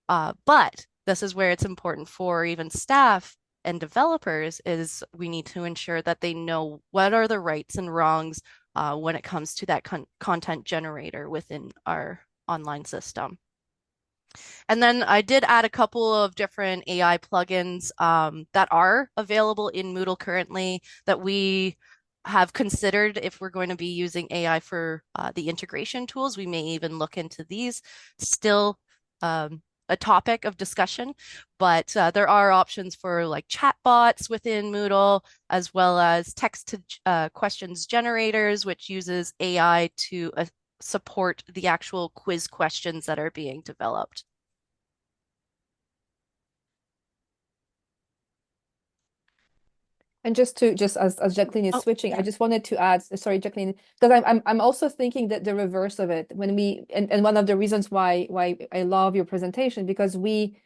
But this is where it's important for even staff and developers is we need to ensure that they know what are the rights and wrongs when it comes to that content generator within our online system. And then I did add a couple of different AI plugins that are available in Moodle currently that we have considered if we're going to be using AI for the integration tools. We may even look into these. Still a topic of discussion, but there are options for like chatbots within Moodle, as well as text to questions generators, which uses AI to support the actual quiz questions that are being developed. And just as Jacqueline is switching, I just wanted to add, sorry, Jacqueline, because I'm also thinking that the reverse of it when and one of the reasons why I love your presentation, because we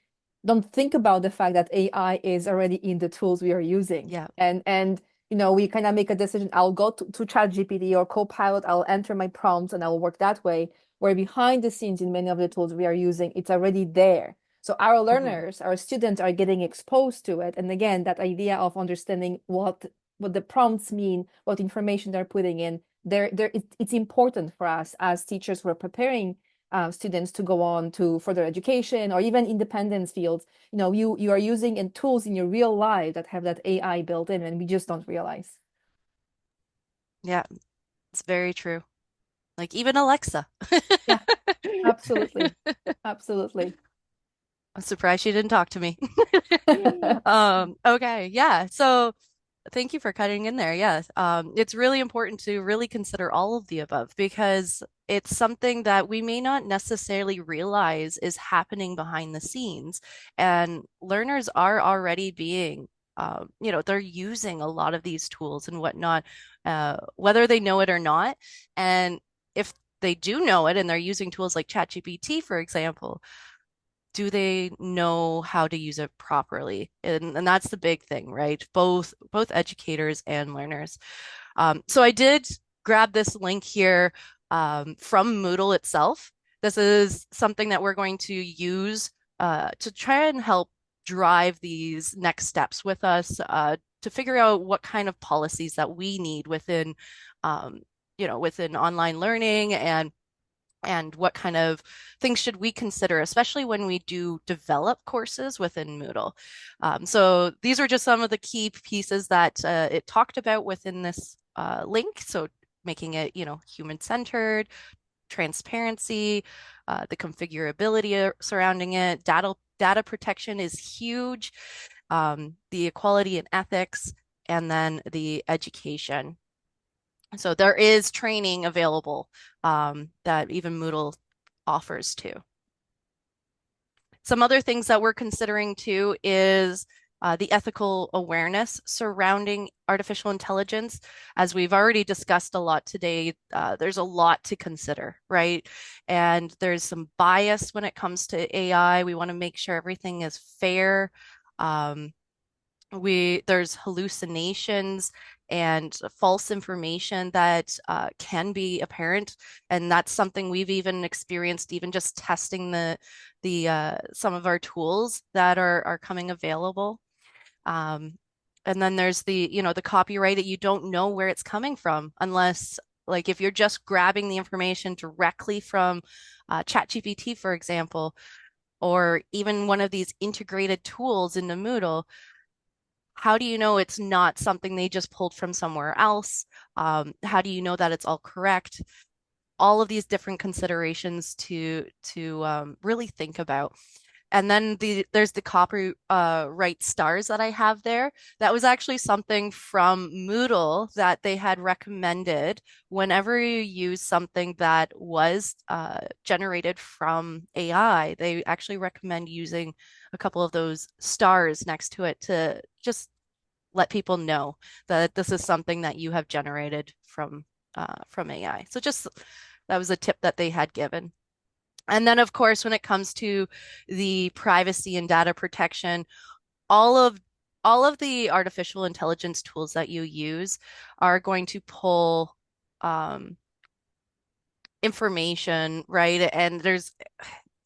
don't think about the fact that AI is already in the tools we are using. Yeah. And we kind of make a decision. I'll go to ChatGPT or Copilot, I'll enter my prompts and I'll work that way. Where behind the scenes in many of the tools we are using, it's already there. So our learners, our students are getting exposed to it. And again, that idea of understanding what the prompts mean, what information they're putting in, it's important for us as teachers who are preparing students to go on to further education or even independence fields. You are using tools in your real life that have that AI built in, and we just don't realize. Yeah, it's very true. Like even Alexa. Yeah, absolutely. Absolutely. I'm surprised she didn't talk to me. Okay, yeah. So thank you for cutting in there. Yes. It's really important to really consider all of the above because it's something that we may not necessarily realize is happening behind the scenes. And learners are already being, they're using a lot of these tools and whatnot, whether they know it or not. And if they do know it and they're using tools like ChatGPT, for example, do they know how to use it properly? And that's the big thing, right? Both educators and learners. So I did grab this link here from Moodle itself. This is something that we're going to use to try and help drive these next steps with us to figure out what kind of policies that we need within, within online learning and what kind of things should we consider, especially when we do develop courses within Moodle. So these are just some of the key pieces that it talked about within this link. So making it, human-centered, transparency, the configurability surrounding it, data protection is huge, the equality and ethics, and then the education. So there is training available that even Moodle offers too. Some other things that we're considering too is the ethical awareness surrounding artificial intelligence. As we've already discussed a lot today, there's a lot to consider, right? And there's some bias when it comes to AI. We want to make sure everything is fair. There's hallucinations and false information that can be apparent, and that's something we've even experienced, even just testing the some of our tools that are coming available. And then there's the copyright that you don't know where it's coming from unless, like, if you're just grabbing the information directly from ChatGPT, for example, or even one of these integrated tools into Moodle. How do you know it's not something they just pulled from somewhere else? How do you know that it's all correct? All of these different considerations to really think about. And then there's the copyright stars that I have there. That was actually something from Moodle that they had recommended whenever you use something that was generated from AI. They actually recommend using a couple of those stars next to it to just let people know that this is something that you have generated from AI. So just that was a tip that they had given. And then, of course, when it comes to the privacy and data protection, all of the artificial intelligence tools that you use are going to pull information, right? And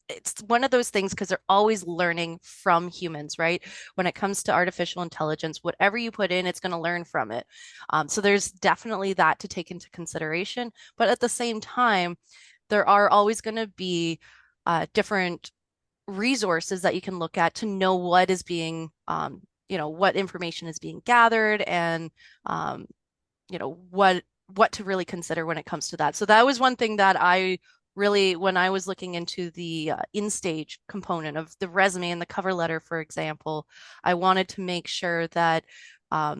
it's one of those things because they're always learning from humans, right? When it comes to artificial intelligence, whatever you put in, it's going to learn from it. So there's definitely that to take into consideration. But at the same time, there are always going to be different resources that you can look at to know what is being, what information is being gathered and, um, what to really consider when it comes to that. So that was one thing that I really, when I was looking into the in-stage component of the resume and the cover letter, for example, I wanted to make sure that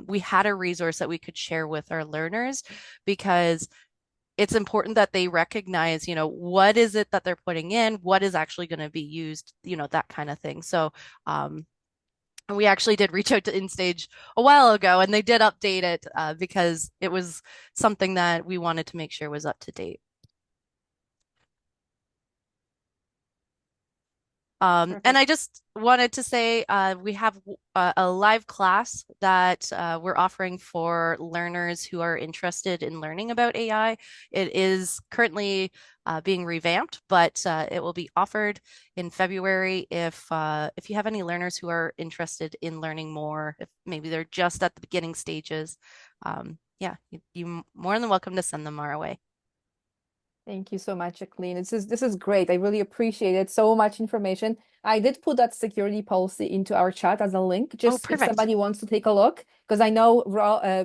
we had a resource that we could share with our learners because it's important that they recognize, what is it that they're putting in, what is actually going to be used, that kind of thing. So, and we actually did reach out to InStage a while ago, and they did update it because it was something that we wanted to make sure was up to date. And I just wanted to say we have a live class that we're offering for learners who are interested in learning about AI. It is currently being revamped, but it will be offered in February if you have any learners who are interested in learning more, if maybe they're just at the beginning stages. Yeah, you're more than welcome to send them our way. Thank you so much, Jacqueline. This is great. I really appreciate it. So much information. I did put that security policy into our chat as a link, just if Perfect. somebody wants to take a look, because I know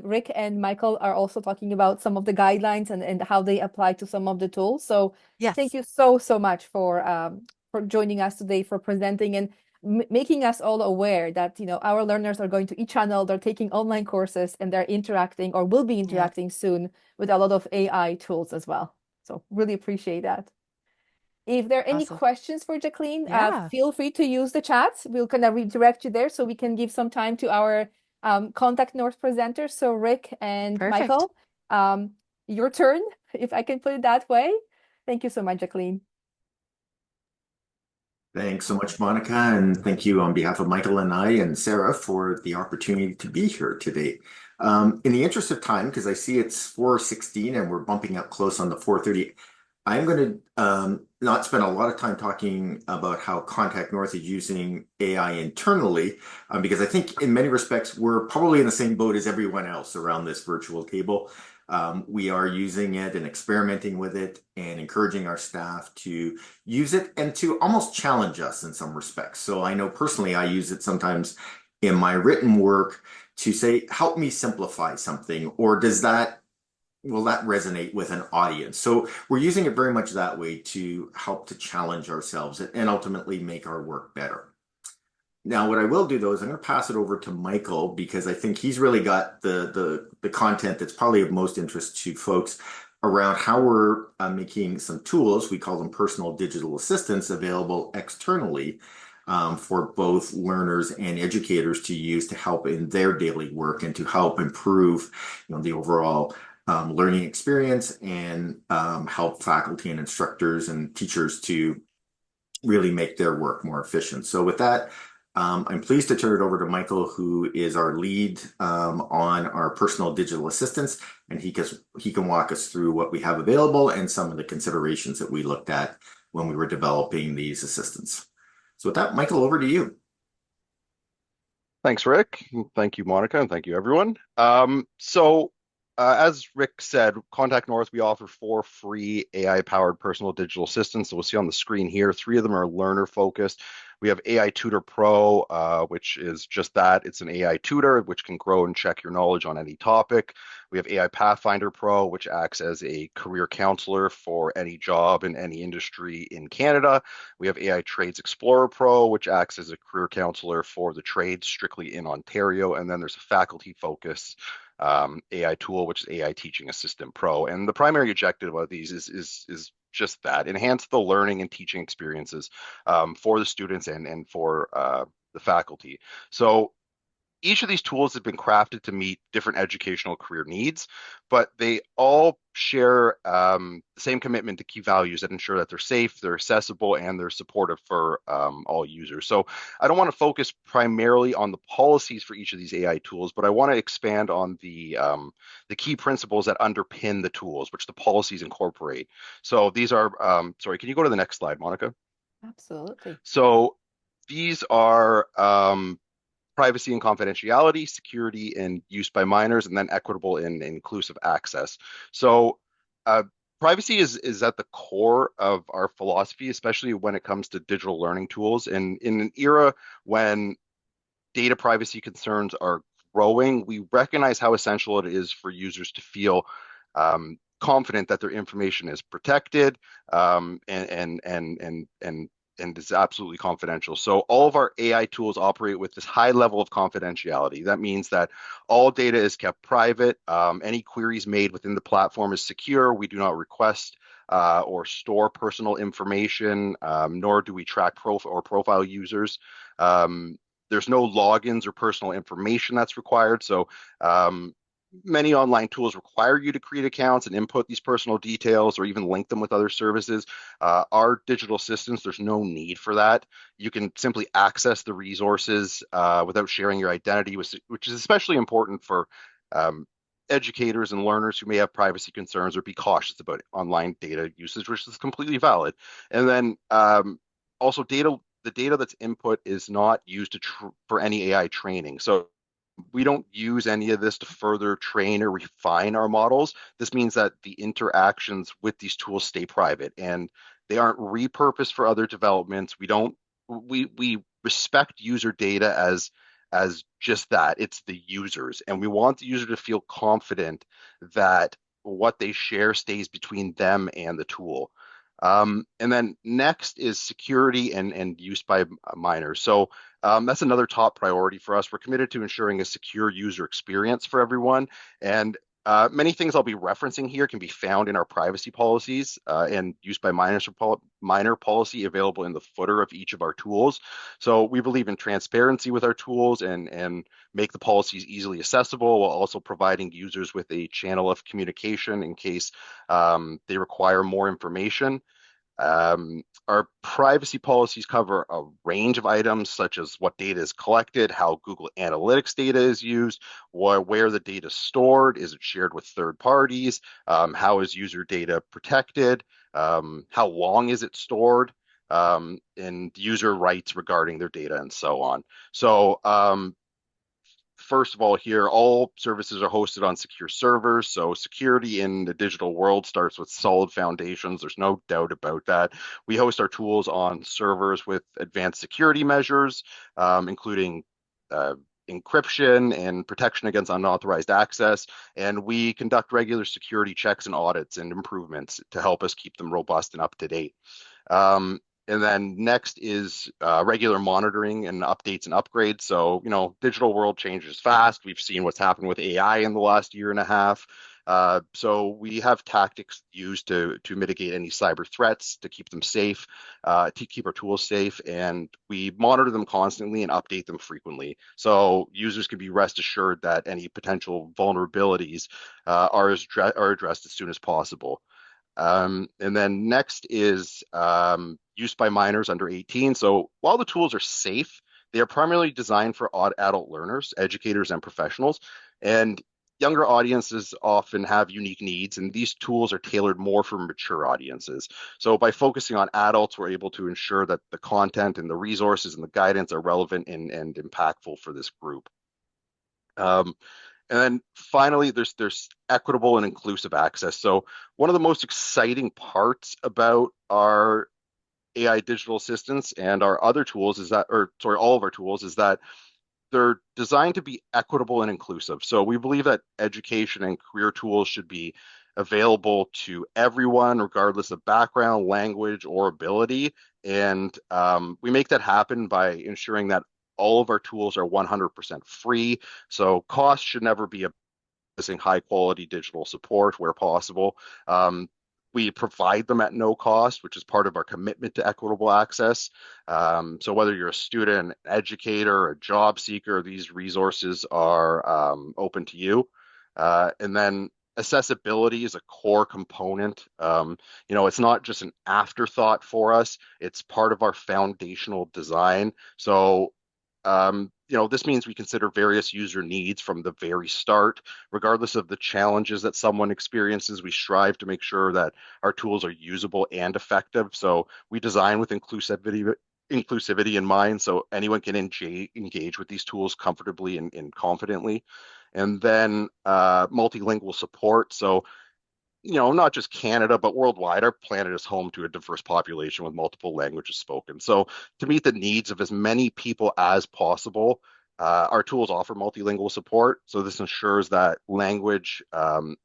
Rick and Michael are also talking about some of the guidelines and how they apply to some of the tools. So Yes. thank you so much for joining us today, for presenting and making us all aware that our learners are going to eChannel, they're taking online courses, and they're interacting or will be interacting soon with a lot of AI tools as well. So really appreciate that. If there are any Awesome. questions for Jacqueline, Yeah. feel free to use the chat. We'll kind of redirect you there so we can give some time to our Contact North presenters. So Rick and Perfect. Michael, your turn, if I can put it that way. Thank you so much, Jacqueline. Thanks so much, Monica, and thank you on behalf of Michael and I and Sarah for the opportunity to be here today. In the interest of time, because I see it's 4:16 and we're bumping up close on the 4:30, I'm going to not spend a lot of time talking about how Contact North is using AI internally, because I think in many respects we're probably in the same boat as everyone else around this virtual table. We are using it and experimenting with it and encouraging our staff to use it and to almost challenge us in some respects. So I know personally I use it sometimes in my written work to say, help me simplify something, or will that resonate with an audience? So we're using it very much that way to help to challenge ourselves and ultimately make our work better. Now, what I will do though is I'm going to pass it over to Michael because I think he's really got the content that's probably of most interest to folks around how we're making some tools, we call them personal digital assistants, available externally for both learners and educators to use to help in their daily work and to help improve, the overall learning experience and help faculty and instructors and teachers to really make their work more efficient. So with that, I'm pleased to turn it over to Michael, who is our lead on our personal digital assistants, and he can walk us through what we have available and some of the considerations that we looked at when we were developing these assistants. So with that, Michael, over to you. Thanks, Rick. Thank you, Monica, and thank you, everyone. As Rick said, Contact North, we offer 4 free AI-powered personal digital assistants that we'll see on the screen here. 3 of them are learner-focused. We have AI Tutor Pro, which is just that. It's an AI tutor, which can grow and check your knowledge on any topic. We have AI Pathfinder Pro, which acts as a career counselor for any job in any industry in Canada. We have AI Trades Explorer Pro, which acts as a career counselor for the trades strictly in Ontario. And then there's a faculty focus AI tool, which is AI Teaching Assistant Pro. And the primary objective of these is just that, enhance the learning and teaching experiences for the students and for the faculty. So each of these tools has been crafted to meet different educational career needs, but they all share the same commitment to key values that ensure that they're safe, they're accessible, and they're supportive for all users. So I don't want to focus primarily on the policies for each of these AI tools, but I want to expand on the key principles that underpin the tools, which the policies incorporate. So these are, sorry, can you go to the next slide, Monica? Absolutely. So these are privacy and confidentiality, security and use by minors, and then equitable and inclusive access. So uh, privacy is at the core of our philosophy, especially when it comes to digital learning tools. And in an era when data privacy concerns are growing, we recognize how essential it is for users to feel confident that their information is protected and is absolutely confidential. So all of our AI tools operate with this high level of confidentiality. That means that all data is kept private. Any queries made within the platform is secure. We do not request or store personal information, nor do we track profile users. Um, there's no logins or personal information that's required. So many online tools require you to create accounts and input these personal details or even link them with other services. Our digital assistants, there's no need for that. You can simply access the resources without sharing your identity, which is especially important for um, educators and learners who may have privacy concerns or be cautious about online data usage, which is completely valid. And then also the data that's input is not used for any AI training. So we don't use any of this to further train or refine our models. This means that the interactions with these tools stay private and they aren't repurposed for other developments. We respect user data as just that. It's the users, and we want the user to feel confident that what they share stays between them and the tool. And then next is security and use by minors. So that's another top priority for us. We're committed to ensuring a secure user experience for everyone. And many things I'll be referencing here can be found in our privacy policies and use by minor policy available in the footer of each of our tools. So we believe in transparency with our tools and make the policies easily accessible while also providing users with a channel of communication in case they require more information. Our privacy policies cover a range of items such as what data is collected, how Google Analytics data is used, where the data is stored, is it shared with third parties, how is user data protected, how long is it stored, and user rights regarding their data and so on. So first of all, here, all services are hosted on secure servers. So security in the digital world starts with solid foundations. There's no doubt about that. We host our tools on servers with advanced security measures, including uh, encryption and protection against unauthorized access. And we conduct regular security checks and audits and improvements to help us keep them robust and up to date. And then next is regular monitoring and updates and upgrades. So, digital world changes fast. We've seen what's happened with AI in the last year and a half. So we have tactics used to mitigate any cyber threats, to keep them safe, to keep our tools safe, and we monitor them constantly and update them frequently. So users can be rest assured that any potential vulnerabilities are addressed as soon as possible. And then next is use by minors under 18. So while the tools are safe, they are primarily designed for adult learners, educators, and professionals. And younger audiences often have unique needs, and these tools are tailored more for mature audiences. So by focusing on adults, we're able to ensure that the content and the resources and the guidance are relevant and impactful for this group. And then finally, there's equitable and inclusive access. So one of the most exciting parts about our AI digital assistants and our other tools is that, or sorry, all of our tools is that they're designed to be equitable and inclusive. So we believe that education and career tools should be available to everyone, regardless of background, language, or ability. And we make that happen by ensuring that all of our tools are 100% free. So cost should never be a high quality digital support where possible. We provide them at no cost, which is part of our commitment to equitable access. So whether you're a student, an educator, a job seeker, these resources are open to you. And then accessibility is a core component. It's not just an afterthought for us, it's part of our foundational design. So this means we consider various user needs from the very start, regardless of the challenges that someone experiences. We strive to make sure that our tools are usable and effective. So we design with inclusivity in mind, so anyone can engage with these tools comfortably and confidently. And then multilingual support. So not just Canada, but worldwide, our planet is home to a diverse population with multiple languages spoken. So to meet the needs of as many people as possible, our tools offer multilingual support. So this ensures that language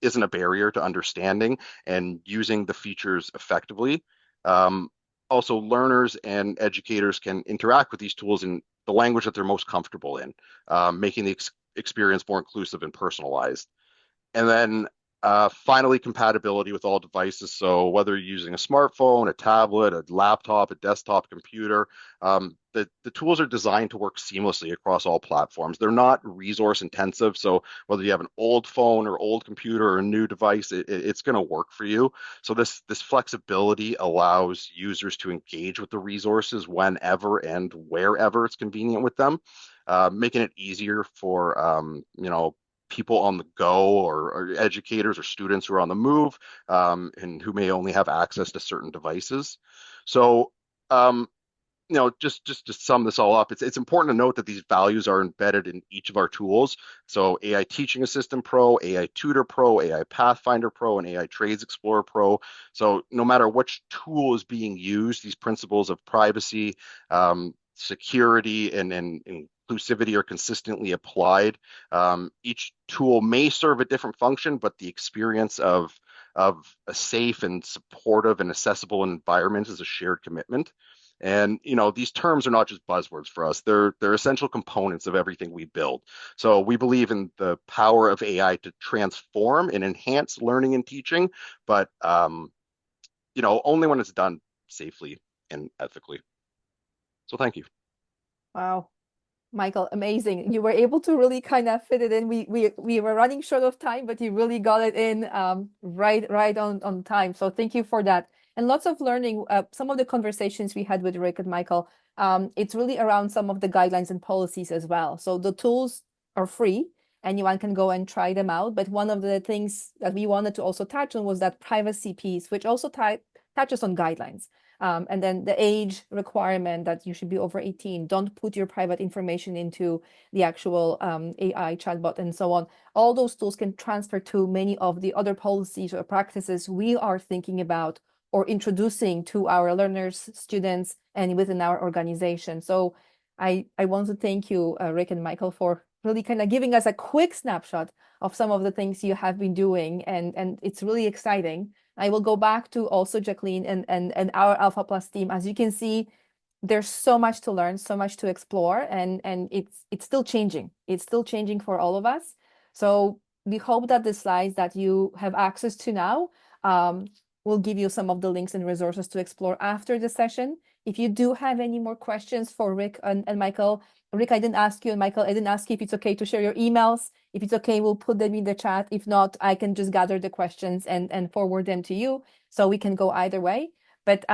isn't a barrier to understanding and using the features effectively. Also, learners and educators can interact with these tools in the language that they're most comfortable in, making the experience more inclusive and personalized. And then finally, compatibility with all devices. So whether you're using a smartphone, a tablet, a laptop, a desktop computer, the tools are designed to work seamlessly across all platforms. They're not resource intensive. So whether you have an old phone or old computer or a new device, it's going to work for you. So this flexibility allows users to engage with the resources whenever and wherever it's convenient with them, making it easier for people on the go or educators or students who are on the move and who may only have access to certain devices. So, just to sum this all up, it's important to note that these values are embedded in each of our tools. So AI Teaching Assistant Pro, AI Tutor Pro, AI Pathfinder Pro, and AI Trades Explorer Pro. So no matter which tool is being used, these principles of privacy, security, and inclusivity are consistently applied. Each tool may serve a different function, but the experience of a safe and supportive and accessible environment is a shared commitment. And these terms are not just buzzwords for us; they're essential components of everything we build. So we believe in the power of AI to transform and enhance learning and teaching, but only when it's done safely and ethically. So thank you. Wow. Michael, amazing. You were able to really kind of fit it in. We were running short of time, but you really got it in right on time. So thank you for that. And lots of learning. Some of the conversations we had with Rick and Michael, it's really around some of the guidelines and policies as well. So the tools are free. Anyone can go and try them out. But one of the things that we wanted to also touch on was that privacy piece, which also touches on guidelines. And then the age requirement that you should be over 18. Don't put your private information into the actual AI chatbot and so on. All those tools can transfer to many of the other policies or practices we are thinking about or introducing to our learners, students, and within our organization. So I want to thank you, Rick and Michael, for really kind of giving us a quick snapshot of some of the things you have been doing. And it's really exciting. I will go back to also Jacqueline and our AlphaPlus team. As you can see, there's so much to learn, so much to explore, and it's still changing. It's still changing for all of us. So we hope that the slides that you have access to now will give you some of the links and resources to explore after the session. If you do have any more questions for Rick and Michael, Rick, I didn't ask you, and Michael, I didn't ask you if it's okay to share your emails. If it's okay, we'll put them in the chat. If not, I can just gather the questions and forward them to you, so we can go either way. But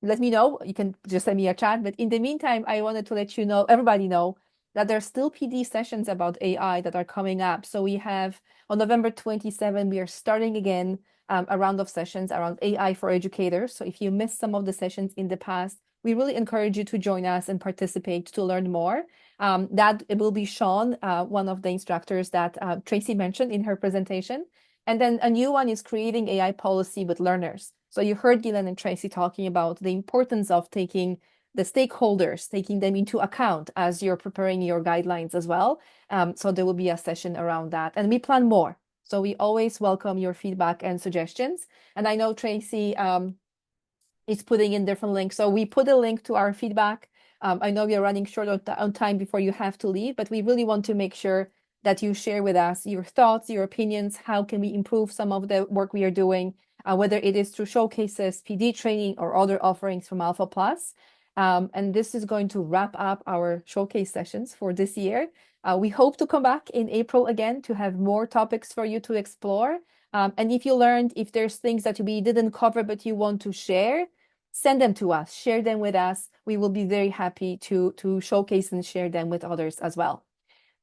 let me know. You can just send me a chat. But in the meantime, I wanted to let you know, everybody know, that there's still PD sessions about AI that are coming up. So we have on November 27, we are starting again a round of sessions around AI for educators. So if you missed some of the sessions in the past, we really encourage you to join us and participate to learn more. That it will be Sean, one of the instructors that Tracy mentioned in her presentation. And then a new one is creating AI policy with learners. So you heard Gillian and Tracy talking about the importance of taking the stakeholders, taking them into account as you're preparing your guidelines as well. So there will be a session around that. And we plan more. So we always welcome your feedback and suggestions. And I know Tracy is putting in different links. So we put a link to our feedback. I know we are running short on time before you have to leave, but we really want to make sure that you share with us your thoughts, your opinions. How can we improve some of the work we are doing, whether it is through showcases, PD training, or other offerings from AlphaPlus. And this is going to wrap up our showcase sessions for this year. We hope to come back in April again to have more topics for you to explore. And if you learned, if there's things that we didn't cover but you want to share, send them to us, share them with us. We will be very happy to showcase and share them with others as well.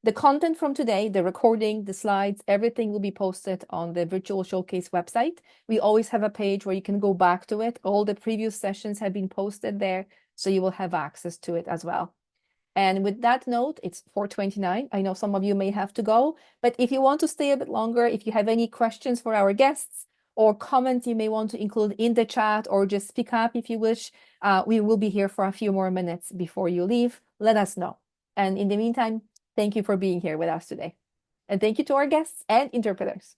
The content from today, the recording, the slides, everything will be posted on the Virtual Showcase website. We always have a page where you can go back to it. All the previous sessions have been posted there, so you will have access to it as well. And with that note, it's 4:29. I know some of you may have to go, but if you want to stay a bit longer, if you have any questions for our guests or comments you may want to include in the chat or just speak up if you wish, we will be here for a few more minutes before you leave. Let us know. And in the meantime, thank you for being here with us today. And thank you to our guests and interpreters.